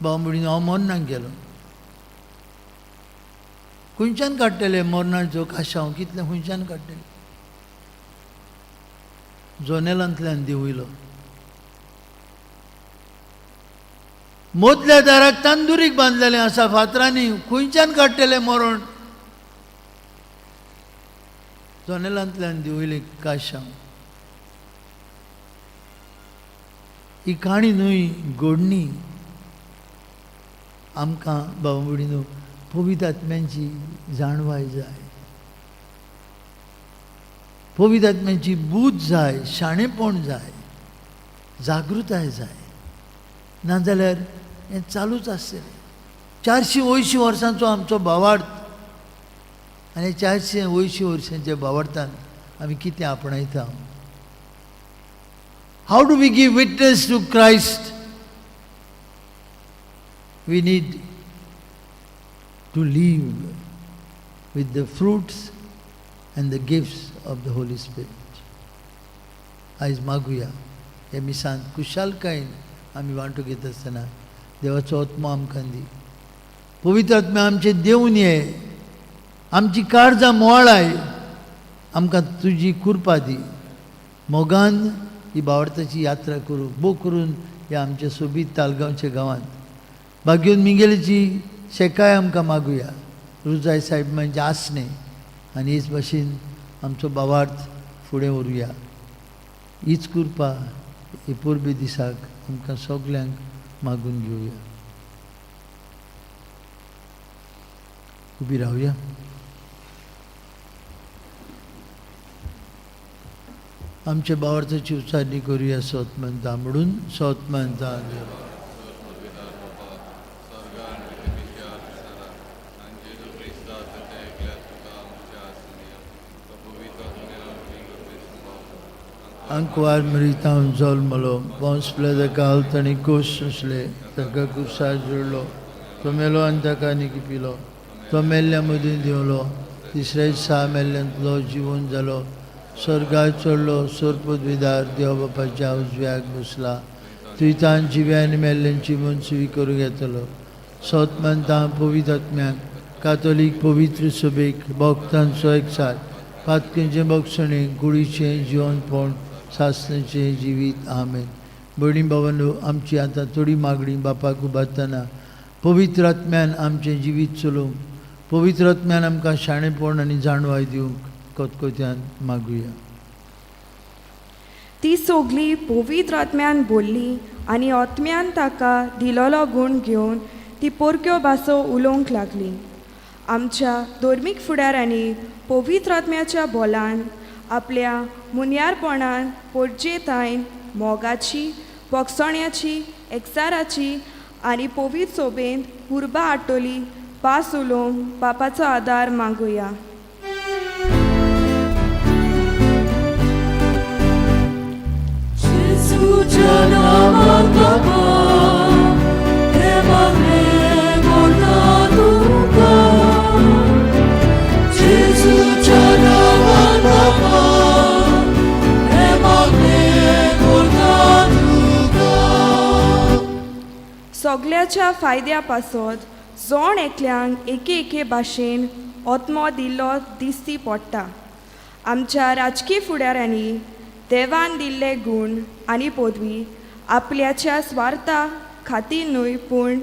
[SPEAKER 1] भाव भयणीनो हांव मरणाक गेलो. खंयच्यान काडटले मरणाचो काशांव? कितले खंयच्यान काडटले? जोनेलांतल्यान देंवयलो. मोदल्या दाराक तांदुरीक बांदलेलें आसा फातरांनी. खंयच्यान काडटले मरण? जोनेलांतल्यान देंवयलें काशांव. ही काणी न्हय, घडणी. आमकां भाव भयणीनो पवित्र आत्म्याची जाणवाय जाय. पवित्र आत्म्याची बूध जाय, शाणेपण जाय, जागृताय जाय. नाजाल्यार हें चालूच आसतलें. 480 वर्सांचो आमचो भावार्थ आनी 480 वर्सांच्या भावार्थान आमी कितें आपणायता? How do we give witness to Christ? We need to live with the fruits and the gifts of the Holy Spirit. आयज मागुया हे मिसांत कुशालकायेन आमी वांटो घेत आसतना देवाचो आत्मो आमकां दी. पवित्र आत्म्या आमचे देवून ये, आमची काळजां मोळाय, आमकां तुजी कृपा दी. मोगान ही भावार्थाची यात्रा करूं, भोव करून ह्या आमच्या सोबीत तालगांवच्या गांवांत भाग्योन मिंगेलेची शेकाय आमकां मागुया. रुजाय साहेब म्हणजे आसणे आनी हेच भाशेन आमचो भावार्थ फुडें व्हरुया. हीच कृपा हे पोरबे दिसाक आमकां सगल्यांक मागून घेवया. उबी रावया. आमच्या भावार्थाची उच्चारणी करूया. सोत म्हणटा म्हणून सोत म्हणटा. Anquar Maritam Zolmolo, Bonsple de Caltani Kusle, Takakusa Zurlo, Tomelo Antakani Kipilo, Tomelia Mudiolo, Israel Samelian Lo Jivun Zalo, Sorgai Chorlo, Surput Vidar, Dioba Pajaus Viag Musla, Tritan Jivian Melen Chivun Sivikurugetalo, Sotman Tam Povitatman, Catholic Povitri Subik, Boktan Soexat, Patkinje Boksani, Guriche, John Pond, सासण्याचे जिवीत. आमेन. भयणी भावांनो, आमची आतां थोडी मागणी बापाक उबारतना पवित्र आत्म्यान आमचें जिवीत चलोवंक, पवित्र आत्म्यान आमकां शाणेपण आनी जाणवाय दिवंक कोतकोत्यान मागुया.
[SPEAKER 6] ती सोगली पवित्र आत्म्यान बोल्ली आनी आत्म्यान ताका दिलोलो गूण घेवन ती पोरक्यो भासो उलोवंक लागली. आमच्या धर्मीक फुडाऱ्यांनी पवित्र आत्म्याच्या बोलान आपल्या मुन्यारपणान पोरजेतायन मोगाची, बोगसोण्याची, एकचाराची आनी पवित्र सोबेन उर्बा आटोली पास उलोवंक बापाचो आदार मागुया. सगल्याच्या फायद्या पासत जोण एकल्यांक एके भाशेन आत्मो दिल्लो दिसती पडटा. आमच्या राजकीय फुडाऱ्यांनी देवान दिल्ले गूण आनी पदवी आपल्याच्या स्वार्था खातीर न्हय पूण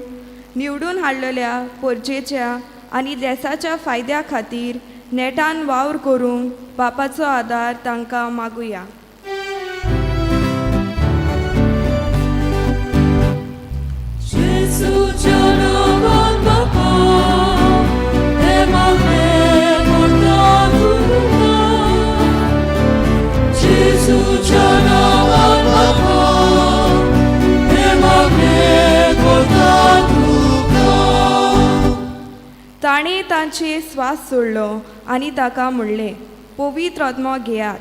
[SPEAKER 6] निवडून हाडलेल्या परजेच्या आनी देशाच्या फायद्या खातीर नेटान वावर करूंक बापाचो आदार तांकां मागुया. ताणें तांचे स्वास सोडलो आनी ताका म्हणलें, पवित्र आत्मो घेयात.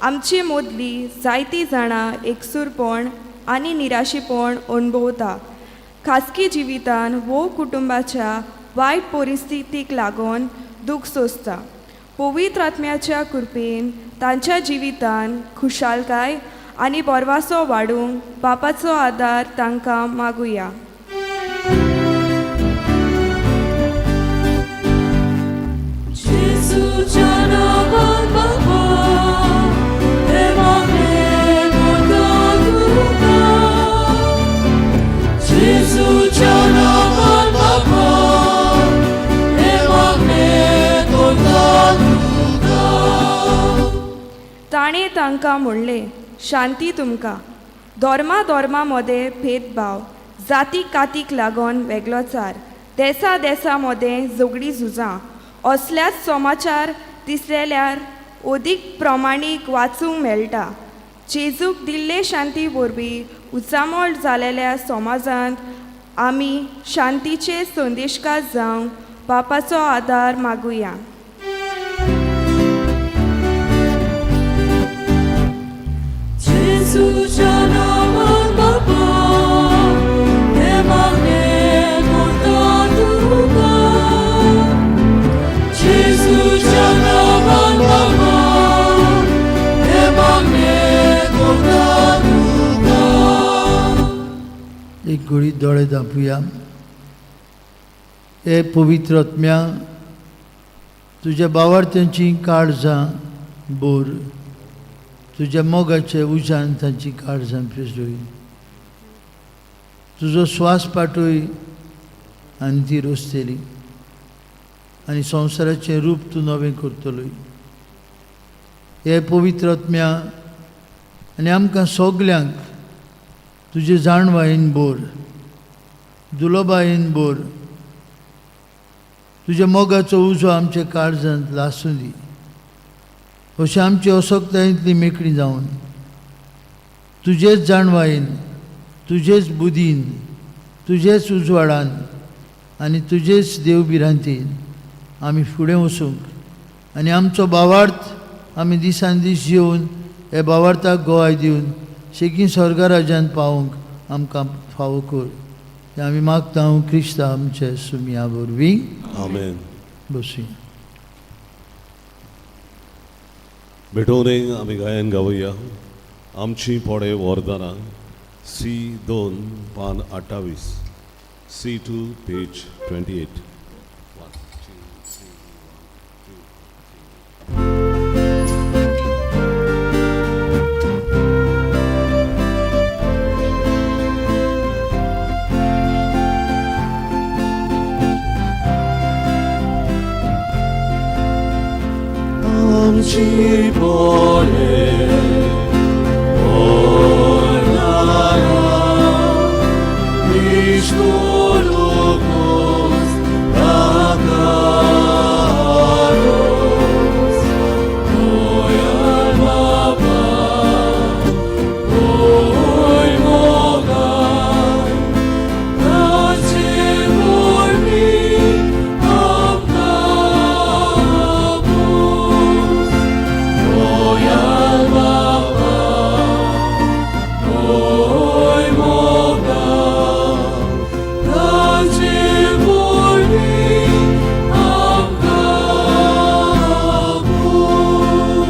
[SPEAKER 6] आमची मदली जायतीं जाणां एकसूरपण आनी निराशीपण अणभवता. खासगी जिवितान वो कुटुंबाच्या वायट परिस्थितीक लागून दूख सोंसता. पवित्र आत्म्याच्या कृपेन तांच्या जिवितान खुशालकाय आनी बरवासो वाडूंक बापाचो आदार तांकां मागुया. ताणें तांकां म्हणलें, शांती तुमकां. धर्मा मदें भेदभाव, जाती कातीक लागून वेगळोचार, देसा मदें झगडीं झुजां असल्याच समाचार दिसलेल्यार अदीक प्रमाणीक वाचूंक मेळटा. जेजूक दिल्ले शांती वरवीं उचामळ जालेल्या समाजांत आमी शांतीचे संदेशकार जावं बापाचो आदार मागुया.
[SPEAKER 7] जेजूच्या नांवान बापा, हे मागणे करता तुका. जेजूच्या नांवान बापा, हे मागणे करता तुका.
[SPEAKER 1] एक घडी दोळे धांपूया. हे पवित्र आत्म्या, तुज्या भावार्थ्यांची काळजां बोर, तुज्या मोगाचे उजान तांची काळजां पिजोय. तुजो स्वास पाठोय आनी ती रोसतेली, आनी संवसाराचें रूप तूं नवें करतलोय. हे पवित्र आत्म्या, आनी आमकां सगल्यांक तुजे जाणवायेन बोर, दुलोबायेन बोर. तुज्या मोगाचो उजो आमच्या काळजांत लासूं दी. अशें आमची असोकतायेंतली मेकळी जावन तुजेच जाणवायेन, तुजेच बुदीन, तुजेच उजवाडान आनी तुजेच देवबिरांतेन आमी फुडें वचूंक आनी आमचो भावार्थ आमी दिसान दीस जिवन हे भावार्थाक गोवाय दिवन शेगीं स्वर्गा राज्यांत पावूंक आमकां फावो कर. हें आमी मागता क्रिस्ता आमचे सुमया वरवीं.
[SPEAKER 2] आमेन.
[SPEAKER 1] बसूया.
[SPEAKER 2] भेटोवने आमी गायन गावया. आमची पोडे वरदानां C2 पान 28, C2 पेज 28.
[SPEAKER 7] आमची पोळे वरदानां निष्ठुरकोस दाकारोस. गोंयार बापा, गोंय मोगाय, ताचे वरवीं आमकां बोर. गोंयार बापा, गोंय मोगाय, ताचे वरवीं आमकां बोर.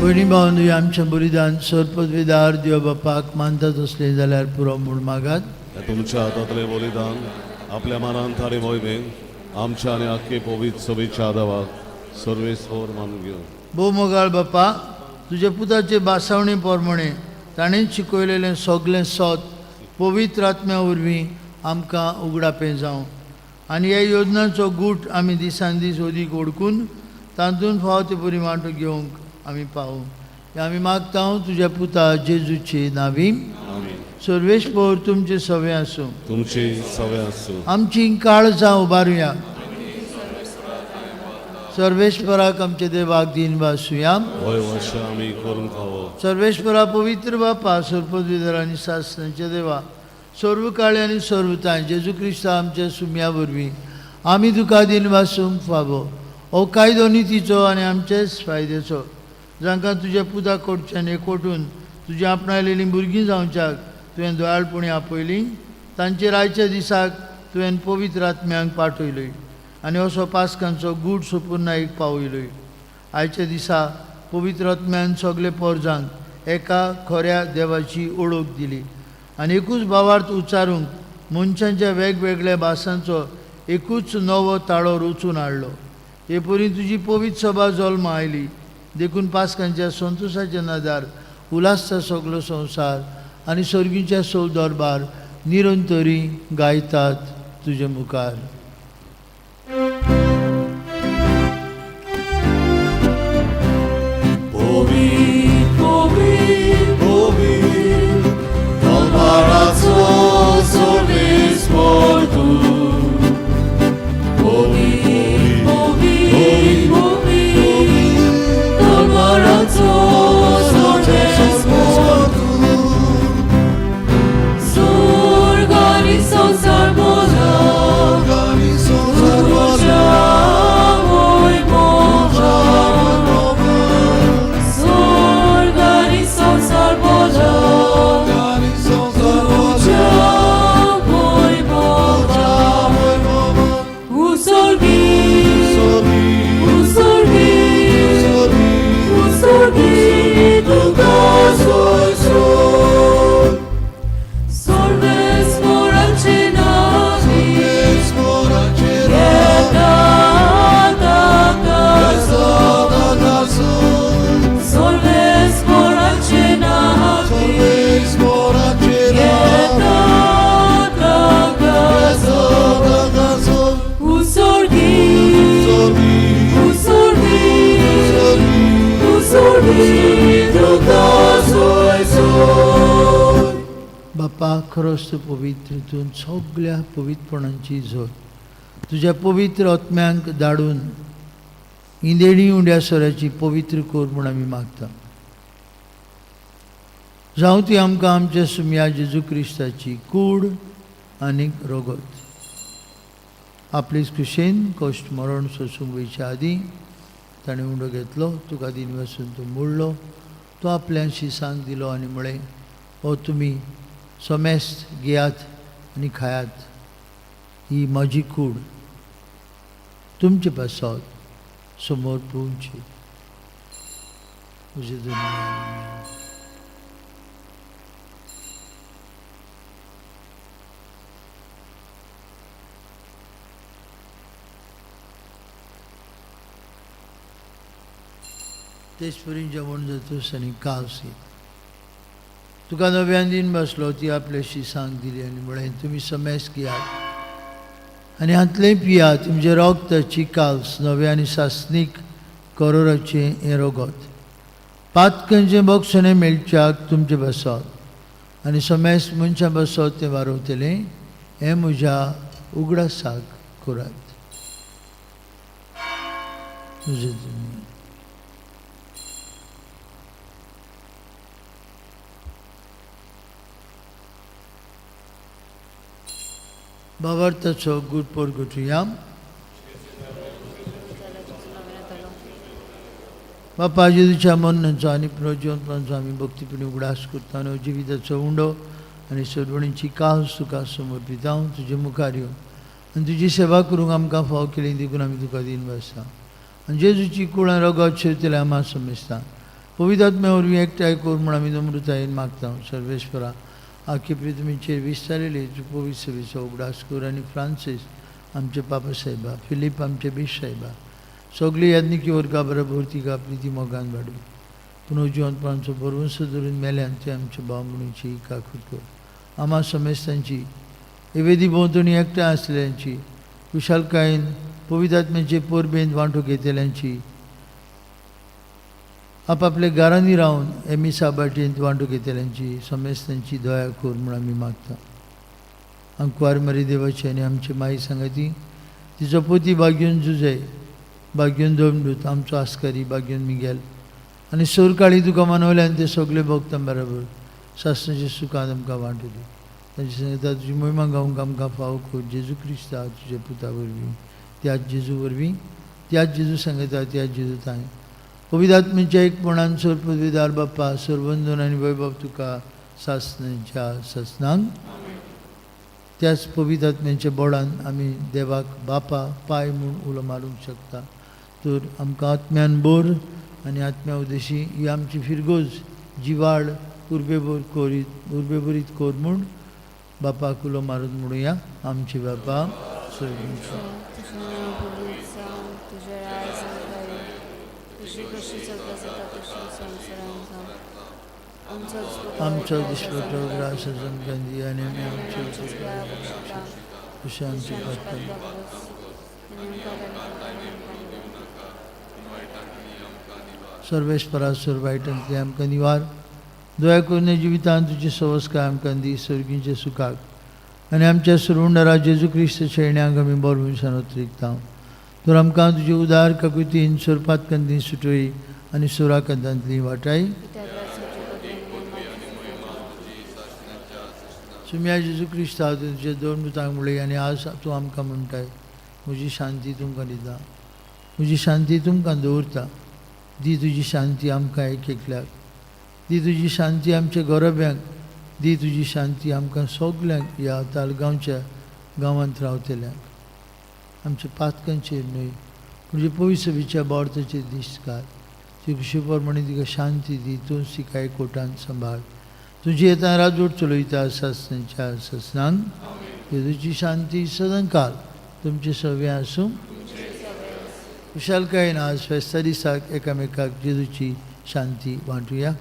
[SPEAKER 1] भयणी भावंडू, आमचें बलिदान सरपदवेदार देव बापाक मानतात असलें जाल्यार पुरो म्हूण मागात.
[SPEAKER 2] हे तुमच्या हातांतलें बलिदान आपल्या मनान थारी मोहिमेक आमच्या आनी आख्खे पवित्र सभेच्या आदाराक सर्वेस्वर मानून घेवन.
[SPEAKER 1] भोव मोगाळ बापा, तुज्या पुताचे बासावणे पोरमणे ताणें शिकयलेलें सगलें सत पवित्र आत्म्या वरवीं आमकां उगडापें जावं आनी ह्या योजनांचो गूट आमी दिसान दीस ओदीक ओळखून तातूंत फाव ते परी वांटो घेवंक आमी पावूं. हें आमी मागता तुज्या पुता जेजूचे नांवीं. सर्वेस्पर तुमचे सवे आसूं.
[SPEAKER 2] तुमची सवय आसूं.
[SPEAKER 1] आमची काळजां उबारुया. सर्वेस्पराक आमचे देवाक दिन वासुया.
[SPEAKER 2] होय वर्ष आमी करून खावो.
[SPEAKER 1] सर्वेस्परा पवित्र बापा, सरपदवीधर आनी सासणांचे देवा, सर्व काळे आनी सर्वताय जेजू क्रिस्ता आमच्या सुम्या वरवीं आमी तुका दिन वासूंक फावो. हो कायदो नितीचो आनी आमचेच फायद्याचो, जांकां तुज्या पुता कडच्यान एकवटून तुज्या आपणायलेलीं भुरगीं जावच्याक तुवें दयाळपणी आपयलीं. तांचेर आयच्या दिसाक तुवें पवित्र आत्म्यांक पाठयलोय आनी असो पास्कांचो गूढ सोपुर्नायेक पावयलोय. आयच्या दिसा पवित्र आत्म्यान सगळे पोरजांक एका खऱ्या देवाची ओळख दिली आनी एकूच भावार्थ उच्चारूंक मनशांच्या वेगवेगळ्या भासांचो एकूच नवो ताळो रचून हाडलो. हे परी तुजी पवित्र सभा जल्म आयली, देखून पास्कांच्या संतोशाच्या नदार उलासता सगलो संवसार आनी सर्गीच्या सौ दरबार निरंतरी गायतात तुजे मुखार.
[SPEAKER 7] Sorry,
[SPEAKER 1] बाप्पा खरोच तूं पवित्र, तूं सगळ्या पवित्रपणांची झोत तुझ्या पवित्र आत्म्यांक धाडून इंदेणी उंड्या सोऱ्याची पवित्र कोर म्हूण आमी मागता. जावं ती आमकां आमच्या सुम्या जेजू क्रिस्ताची कूड आनीक रोगत आपलीच कुशेन कश्ट मरण सोसूंक वयच्या आदीं ताणें उंडो घेतलो, तुका दिन वचून तो मोडलो, तो आपल्या शिसांक दिलो आनी म्हळें, हो तुमी समेस्त घेयात आनी खायात, ही म्हजी कूड तुमचे पासत समोर पोवची. तेच परीन जेवण जातूस आनी कास तुका नव्यान दिन बसलो, ती आपल्या शिसांक दिली आनी म्हळें, तुमी समेस्त घेयात आनी हातलें पियात, तुमचे रोगताची काल्स नवे आनी सासनीक करोराचें हें रोगत पातकांचें बक्षणें मेळच्याक तुमचे बसत आनी समेस्त मनशां बसत तें वारोवतलें, हें म्हज्या उगडासाक करात. भावार्थाचो गुटपोर घुटुया. बापा जेजूच्या मरणाचो आनी पुनर्जिवंतपणाचो आमी भक्तीपणी उगडास करता आनी जिविताचो उंडो आनी सोडवणीची कास तुका समर्पिता. हांव तुजे मुखार येवन आनी तुजी सेवा करूंक आमकां फाव केली देखून आमी तुका दिन बसता आनी जेजूची कूड आनी रगत शेवतले आम्हा समजता. पवित्र आत्म्या वरवीं एकठांय कोर म्हूण आमी नम्रतायेन मागता. सर्वेश्वरा आख्खे पृथ्वीचेर विस्तारिल्ले तूं पवित्र सेवेचो उगडास कर आनी फ्रांसीस आमचे पापा साहेबा, फिलीप आमचे बिश साहेबा, सगळी याज्ञिकी वर्गा बरोबर तिका प्रिती मोगान वाडू. पुनर्जिवंतपणाचो बरवंसो धरून मेल्यान ते आमच्या बामणीची काकूट कर. आम्हा समेस्तांची एवेदी भोंवतणी एकठांय आसलेल्यांची कुशालकायेन पवित्र आत्म्याचे पोरबेंत वांटो घेतल्यांची आपापल्या घरांनी रावन एमी साबाटींत वांटो घेतल्यांची समेस्तांची दया कोर म्हूण आमी मागता. अंकवार मरी देवाची आनी आमचे माई सांगाती तिचो पोती भाग्योन जुजय, भाग्योन दोमदूत, आमचो आस्कारी भाग्योन मिगेल आनी सोरकाळी तुका मानवल्यान ते सगळे भक्तां बरोबर सासणाच्या सुखांत आमकां वांटो दी. तांची सांगता तुजी महिमा गावंक आमकां फावो कर. जेजू क्रिस्ता तुजे पुता वरवीं, त्याच जेजू वरवीं, त्याच जेजू सांगता, त्याच जेजू तांय पवित्र आत्म्याच्या एकपणान सोर पदवीदार बाप्पा सर्वंदन आनी वैभव तुका सासणाच्या ससनांक. त्याच पवित्र आत्म्याच्या बोडान आमी देवाक बापा पांय म्हूण उलो मारूंक शकता. तर आमकां आत्म्यान बोर आनी आत्म्या उदेशी ही आमची फिरगोज जिवाड उर्बेभरीत कोर म्हूण बापाक उलो मारून म्हणुया. आमचे बापा आमचो दिसपट्टो ग्रास गंदी आनी आमी आमचे सर्वेस्परासुर वायटांतली आमकां निवार. दया करून जिवितांत तुजे संस्कार आमकां दी सर्गींचे सुखाक आनी आमच्या सुरवंडरा जेजू क्रिस्ताच्या येण्याक आमी बरोवन सानोत्रिकता. तर आमकां तुजे उदार काकुतीन सुरपातकांतली सुटोई आनी सुराकांतांतली वाटाय. सुम्या जेजू क्रिस्ता तुजे दोन मुतांक म्हळें आनी आज तूं आमकां म्हणटाय, म्हजी शांती तुमकां दिता, म्हजी शांती तुमकां दवरता. दी तुजी शांती आमकां एक एकल्याक, दी तुजी शांती आमच्या गरोब्यांक, दी तुजी शांती आमकां सगल्यांक ह्या तालगांवच्या गांवांत रावतल्यांक. आमच्या पातकांचेर न्हय म्हणजे पवित्र सभेच्या बोडताचेर दिसकार. ती खुशी प्रमाणे तिका शांती दी. तूं सिकाय कोटान सांबाळ. तुजी येता राजवट चलयता सासणाच्या ससनांक. तुजी शांती सदां काल तुमचे सगळे आसूं. खुशालकायेन आज फेस्ता दिसाक एकामेकाक जेजूची शांती वांटुया.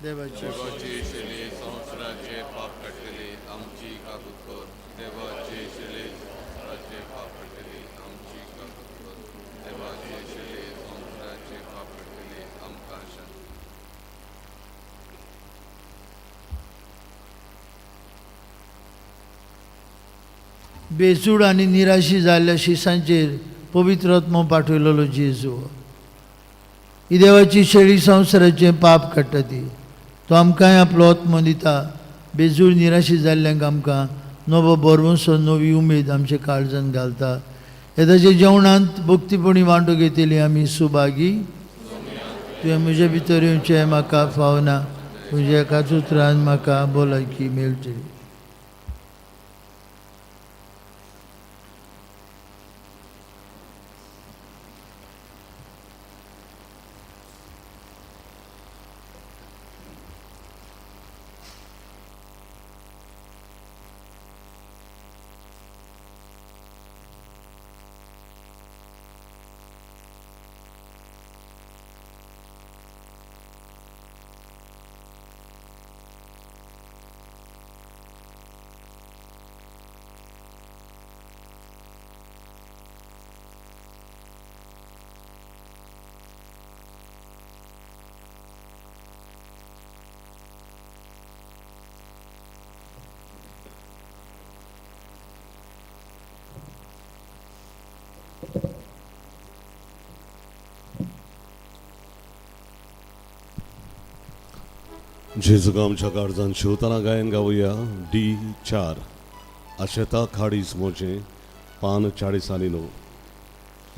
[SPEAKER 1] देवाची
[SPEAKER 7] संवसाराचे पाप काडटली आमची काकूट कर. देवाचे शिले संवसाराचे पाप काडटली आमची काकूट कर. देवाचे शिले संवसाराचे पाप काडटली
[SPEAKER 1] बेसूड आनी निराशी जाल्ल्या शिसांचेर पवित्र आत्मो पाठयलेलो जेजू. ही देवाची शेळी संवसाराचें पाप काडटा ती. तो आमकांय आपलो आत्मो दिता. बेजूड निराशी जाल्ल्यांक आमकां नवो बरवंसो, नवी उमेद आमच्या काळजांत घालता. येदाच्या जेवणांत भक्तीपणी वांटो घेतली आमी सुभागी. तुवें म्हजे भितर येवचें म्हाका फावना, तुज्या एकाच उतरान म्हाका भलायकी मेळटली.
[SPEAKER 2] जेजुका आमच्या काळजांत शिवताना गायन गावया. D4 आशेता खाडीस मोचे पान 40 आनी 9.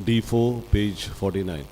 [SPEAKER 2] D4 page 49.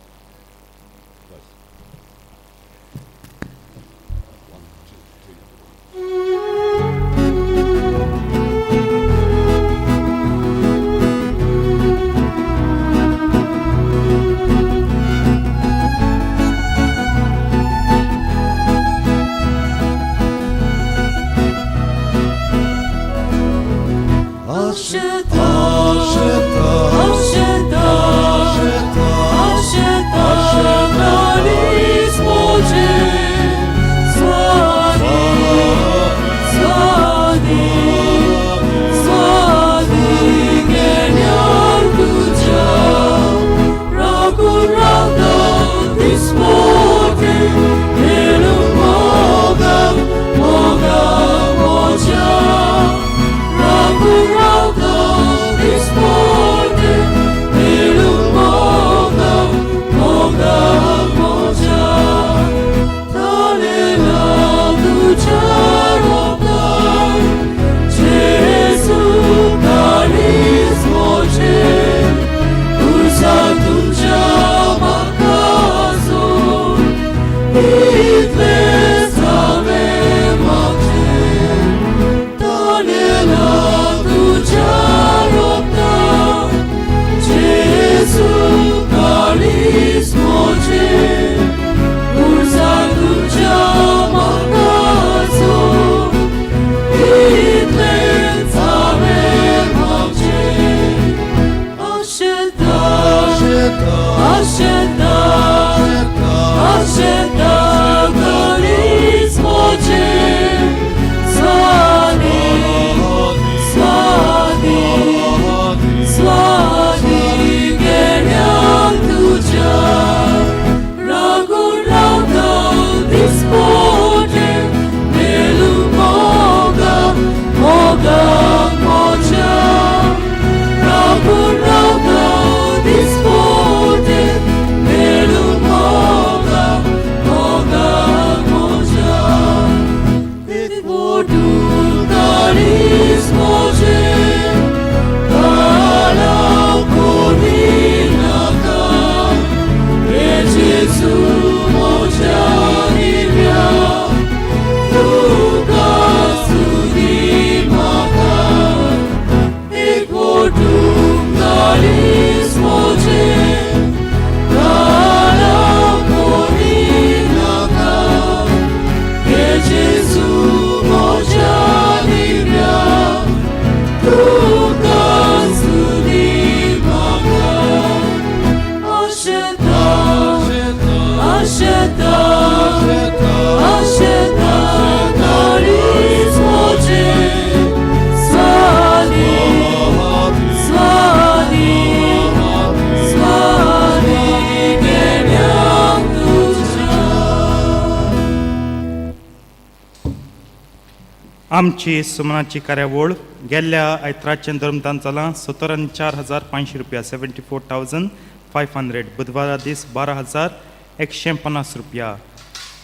[SPEAKER 8] आमची सुमनाची कार्यावळ गेल्ल्या आयताराचें धर्मदान जालां 74,500 रुपया 74,500. बुधवारा दीस 12,150 रुपया.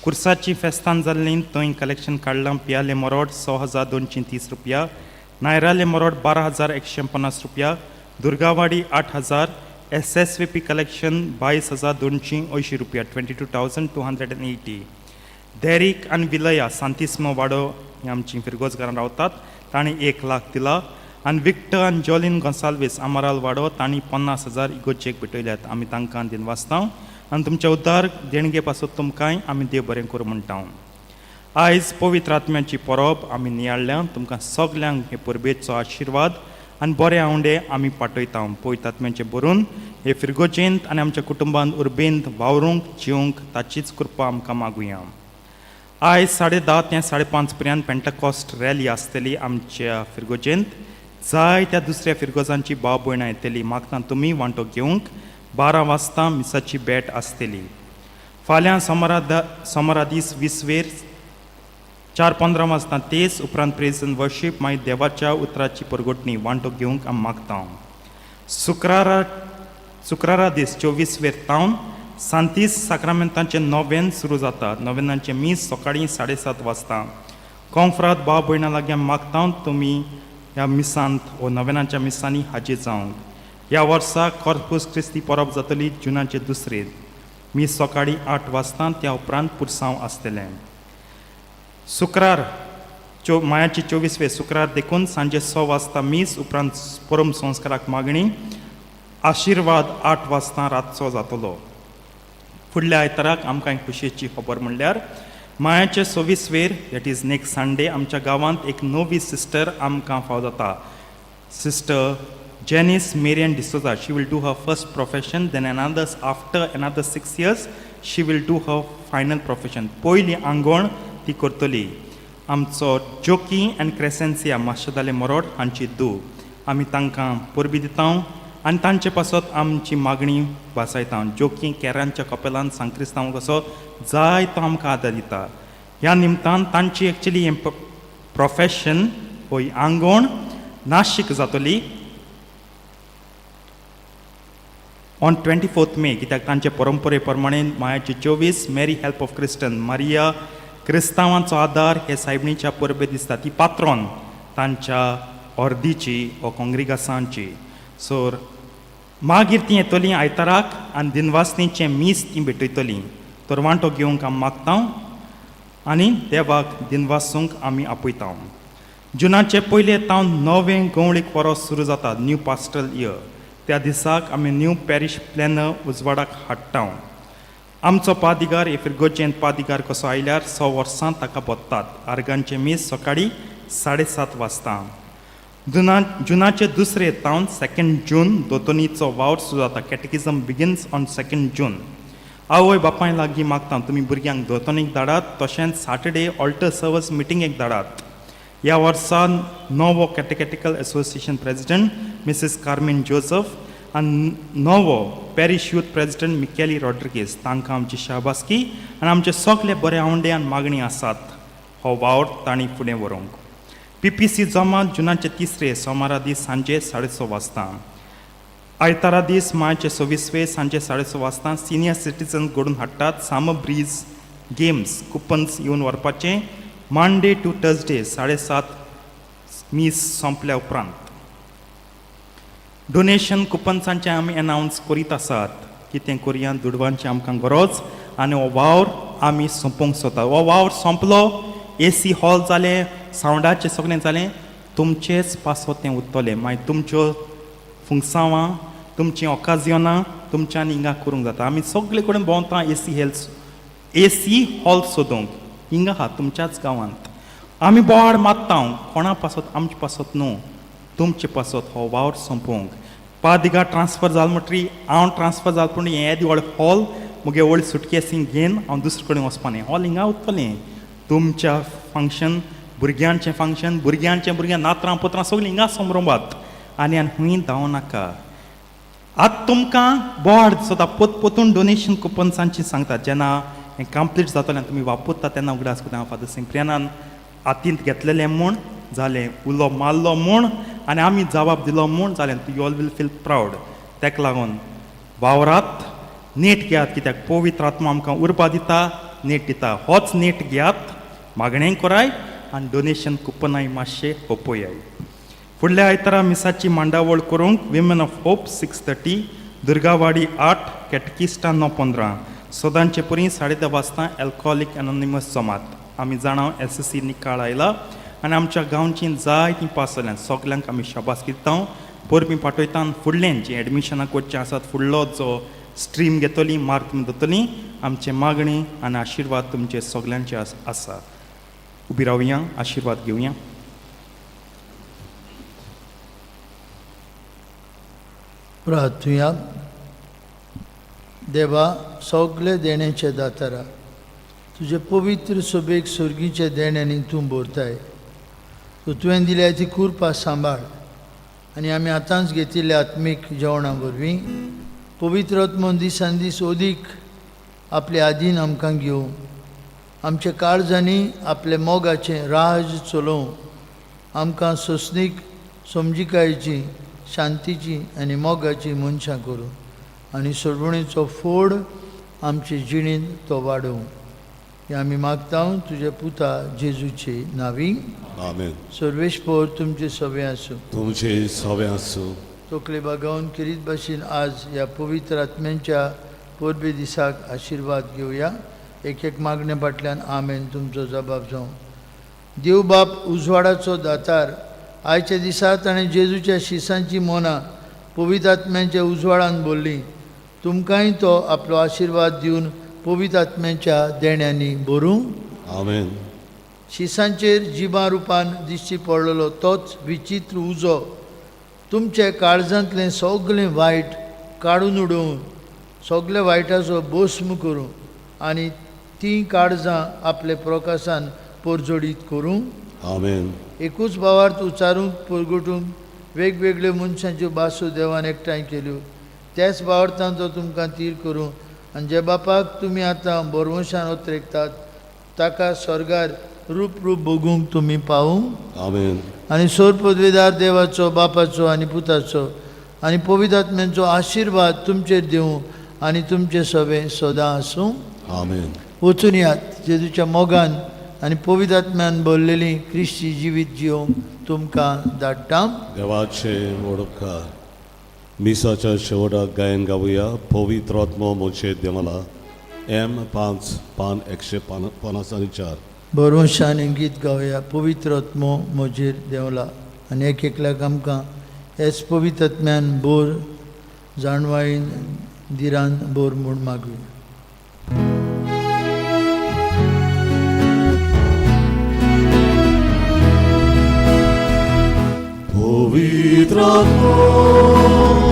[SPEAKER 8] कुर्साची फेस्तान जाल्लीं थंय कलेक्शन काडलां. पियाले मोरोड 6,230 रुपया. नायराले मोरोड 12,150 रुपया. दुर्गावाडी 8,000. SSVP कलेक्शन 22,280 रुपया 22,280. देरीक आनी विलया सांतिस्मो वाडो ही आमची फिरगोजकारां रावतात, तांणी 1 लाख दिला. आनी विक्टर आनी जॉलिन गोन्साल्वीस आमाराल वाडो तांणी 50,000 इगो चेक भेटयल्यात. आमी तांकां दिन वाचतां आनी तुमच्या उद्दार देणगे पासून तुमकांय आमी देव बरें करूं म्हणटा. आयज पवित्र आत्म्याची परब आमी नियाळ्ळ्या. तुमकां सगल्यांक हे परबेचो आशिर्वाद आनी बरे आवंडे आमी पाठयता. पवित्र आत्म्याचें बरोवन हे फिरगोचेंत आनी आमच्या कुटुंबांत उर्बेंत वावरूंक जिवंक ताचीच कृपा आमकां मागुया. आयज 10:30 ते 5:30 पर्यंत पेंटाकॉस्ट रॅली आसतली आमच्या फिरगोचेंत. जायत्या दुसऱ्या फिरगोजांची भाव भयणां येतली. मागता तुमी वांटो घेवंक. 12 वाजता मिसाची बॅट आसतली. फाल्यां सोमारा दीस 20 4:15 वाजता तेच उपरांत प्रेज एंड वर्शीप मागीर देवाच्या उतराची परगोटणी वांटो घेवंक आमी मागता. शुक्रारा दीस 24 तावन सांतीस साक्रामेंतांचें नोवेन सुरू जाता. नोवेनांचें मीस सकाळीं 7:30 वाजता. कॉन्फ्रात भाव भयणां लागीं मागता तुमी ह्या मिसांत वा नोवेनांच्या मिसांनी हाजीर जावंक. ह्या वर्सा कॉर्पुस क्रिस्ती परब जातली जुनाचे 2 मीस सकाळीं 8 वाजता. त्या उपरांत पुरसांव आसतलें. शुक्रार मायाची 24 शुक्रार देखून सांजे 6 वाजता मीस उपरांत परम संस्काराक मागणी. आशिर्वाद 8 वाजता रातचो जातलो. फुडल्या आयताराक आमकां एक खुशयेची खबर म्हणल्यार मायाचे 26 दॅट इज नेक्स्ट संडे आमच्या गांवांत एक नवी सिस्टर आमकां फाव जाता. Sister Janice Marian D'Souza. She will do her first profession. Then after another 6 years she will do her final profession. पयली आंगवण ती करतली. आमचो जोकी एंड क्रेसेन्सिया माशेदाले मोरोड हांची दू. आमी तांकां परबी दिता आनी तांचे पासत आमची मागणी वाचयता. जोकी केरांच्या कपेलांत सांक्रिस्तांव कसो जायतो आमकां आदार दिता. ह्या निमतान तांची एक्चुली हें प्रोफेशन हो आंगवण नाशिक जातली ऑन 24 मे. कित्याक तांचे परंपरे प्रमाणे मायाची 24 मेरी हेल्प ऑफ क्रिस्टन मारिया क्रिस्तांवांचो आदार हे सायबणीच्या परबे दिसता. ती पात्रोन तांच्या अर्दीची वा काँग्रिगासांची. सो मागीर ती येतली आयताराक आनी दिनवासनीचें मीस ती भेटयतली. तर वांटो घेवंक आमी मागता आनी देवाक दिनवासूंक आमी आपयता. जुनाचे पयले तावन 9वें गवळीक वरोस सुरू जाता. New pastel year. त्या दिसाक आमी न्यू पॅरीश प्लॅनर उजवाडाक हाडटा. आमचो पादिगार हे फिरगोचेंत पादिगार कसो आयल्यार 6 वर्सां ताका बदतात. आर्गांचे मीस सकाळीं 7:30 वाजता. जुनाचे 2 तावन 2 जून दोतोनीचो वावर सुरू जाता. कॅटेकिझम बिगिन्स ऑन 2 जून. आवय बापाय लागीं मागता तुमी भुरग्यांक दोतोनीक धाडात. तशेंच सॅटर्डे ऑल्टर सर्वस मिटिंगेक धाडात. ह्या वर्सा नवो catechetical association president Mrs Carmen Joseph आनी नवो parish youth president Mikeli Rodrigues. तांकां आमची शाबासकी आनी आमचे सगळे बरे आवंडे आनी मागणी आसात हो वावर तांणी फुडें व्हरूंक. PPC जमा जुनाचे 3 सोमारा दीस सांजे 6:30 वाजता. आयतारा दीस मायाचे 26 सांजे 6:30 वाजता सिनियर सिटीजन घडून हाडटात. साम ब्रीज गेम्स कुपन्स येवन व्हरपाचे. मंडे टू थर्सडे 7:30 मीस सोंपल्या उपरांत. डोनेशन कुपन्सांचे आमी अनावन्स करीत आसात. कितें करया दुडवांची आमकां गरज आनी हो वावर आमी सोंपोवंक सोदता. हो वावर सोंपलो. AC हॉल जालें. सावंडाचें सगळें जालें. तुमचेच पासो तें उरतलें. मागीर तुमच्यो फुंगसांवां तुमचीं ऑकाजियोनां तुमच्यान हिंगा करूंक जाता. आमी सगळे कडेन भोंवता AC हॉल सोदूंक. हिंगा आहा तुमच्याच गांवांत. आमी बोवाड मागता कोणा पासत आमचे पासत न्हू तुमचे पासत हो वावर सोंपोवंक. पादिगा ट्रान्सफर जाल म्हणटरी हांव ट्रान्सफर जाल पूण हें येदी व्हडलें हॉल मुगे व्हडली सुटकेसींग घेवन हांव दुसरे कडेन वचपाचें. हॉल हिंगा उरतलें. तुमच्या फंक्शन भुरग्यांचें फंक्शन भुरग्यांचें नात्रां पुत्रां सगळीं हिंगा समरोवात आनी हूंय धांव नाका. आतां तुमकां बोवाड सोदा पोतून डोनेशन कुपन्सांची सांगता. जेन्ना हें कंप्लीट जातलें तुमी वापरता तेन्ना उगडास करता. हांव फादर सिंप्रियानान हातींत घेतलेलें म्हूण जालें, उलो मारलो म्हूण आनी आमी जबाब दिलो म्हूण जालें. You all will feel proud. ताका लागून वावरात नेट घेयात, कित्याक पवित्र आत्मा आमकां उर्बा दिता, नेट दिता. होच नेट घेयात, मागणें कराय आनी डोनेशन कुपनाय मातशें ओपयाय. फुडल्या आयतारा मिसाची मांडावळ करूंक विमेन ऑफ होप 6:30, दुर्गावाडी 8, कॅटकिस्टान 9:15, सोदांचे पुरी 10:30 वाजता एल्कोहॉलिक एनोनिमस जमात. आमी जाणा SSC निकाळ आयला आनी आमच्या गांवची जायतीं पास जाल्यात. सगल्यांक आमी शाबास दिता, परबी पाठयता. आनी फुडलें जी एडमिशनाक वचचें आसात, फुडलो जो स्ट्रीम घेतली, मार्क तुमी दोतली, आमचे मागणी आनी आशिर्वाद तुमचे सगल्यांचे आसा. उबी रावया, आशिर्वाद घेवया.
[SPEAKER 1] प्रार्थुया. देवा, सगळे देण्याचे दातारा, तुझे पवित्र सोबेक सुर्गीचे देण्यानी तूं भरताय. तुवें दिल्या ती कुरपा सांबाळ आनी आमी आतांच घेतिल्ल्या आत्मीक जेवणा वरवीं पवित्र आत्मो दिसान दीस ओदीक आपले आदीन आमकां घेवं. आमच्या काळजांनी आपले मोगाचें राज चलोवं. आमकां सोंसणीक समजिकायेची, शांतीची आनी मोगाची मनशां करूं आनी सोडवणेचो फोड आमचे जिणेंत तो वाडोवं. हें आमी मागता तुजे पुता जेजूचे नांवी.
[SPEAKER 2] आमेन.
[SPEAKER 1] सर्वेश्वर तुमचे सवे आसूं.
[SPEAKER 2] तुमचे सवे आसूं.
[SPEAKER 1] तकले बागावन किरीत भाशेन आज ह्या पवित्र आत्म्यांच्या परबे दिसाक आशिर्वाद घेवया. एक एक मागणे फाटल्यान आमेन तुमचो जबाब जावं. देव बाप उजवाडाचो दातार, आयच्या दिसा ताणें जेजूच्या शिसांची मोना पवित्र आत्म्यांच्या उजवाडान भरली. तुमकांय तो आपलो आशिर्वाद दिवन पवित्र आत्म्यांच्या देण्यांनी भरूं.
[SPEAKER 2] आमेन.
[SPEAKER 1] शिसांचेर जिबा रुपान दिश्टी पडलेलो तोच विचित्र उजो तुमचे काळजांतलें सगळें वायट काडून उडोवन सगळ्या वायटाचो भस्म करूं आनी तीं काळजां आपले प्रकाशान परजोडीत करूं.
[SPEAKER 2] आमेन.
[SPEAKER 1] एकूच भावार्थ उच्चारूंक परगटूंक वेगवेगळ्यो मनशांच्यो भासो देवान एकठांय केल्यो. त्याच भावार्थान तो तुमकां तीर करूं आनी जे बापाक तुमी आतां बरवशान उतरेकतात ताका स्वर्गार रूप भोगूंक तुमी पावूं.
[SPEAKER 2] आमेन.
[SPEAKER 1] आनी सोर पदवेदार देवाचो, बापाचो आनी पुताचो आनी पवित्र आत्म्यांचो आशिर्वाद तुमचेर दिवं आनी तुमचे सवे सदां आसूं.
[SPEAKER 2] आमेन.
[SPEAKER 1] वचून यात जेजूच्या मोगान आनी पवित्र आत्म्यान भरलेली क्रिस्ती जिवीत जिवंक तुमकां धाडटा.
[SPEAKER 2] देवाचे वडोपकार. मिसाच्या शेवटाक गायन गावया. पवित्र आत्मो म्हजे देवाला. M5 पान 154.
[SPEAKER 1] बरोवशान हें गीत गावया. पवित्र आत्मो म्हजेर देवला आनी एक एकल्याक आमकां हेच पवित्र आत्म्यान बोर जाणवायेन दिरान बोर म्हूण मागूया.
[SPEAKER 2] पवित्र आत्मो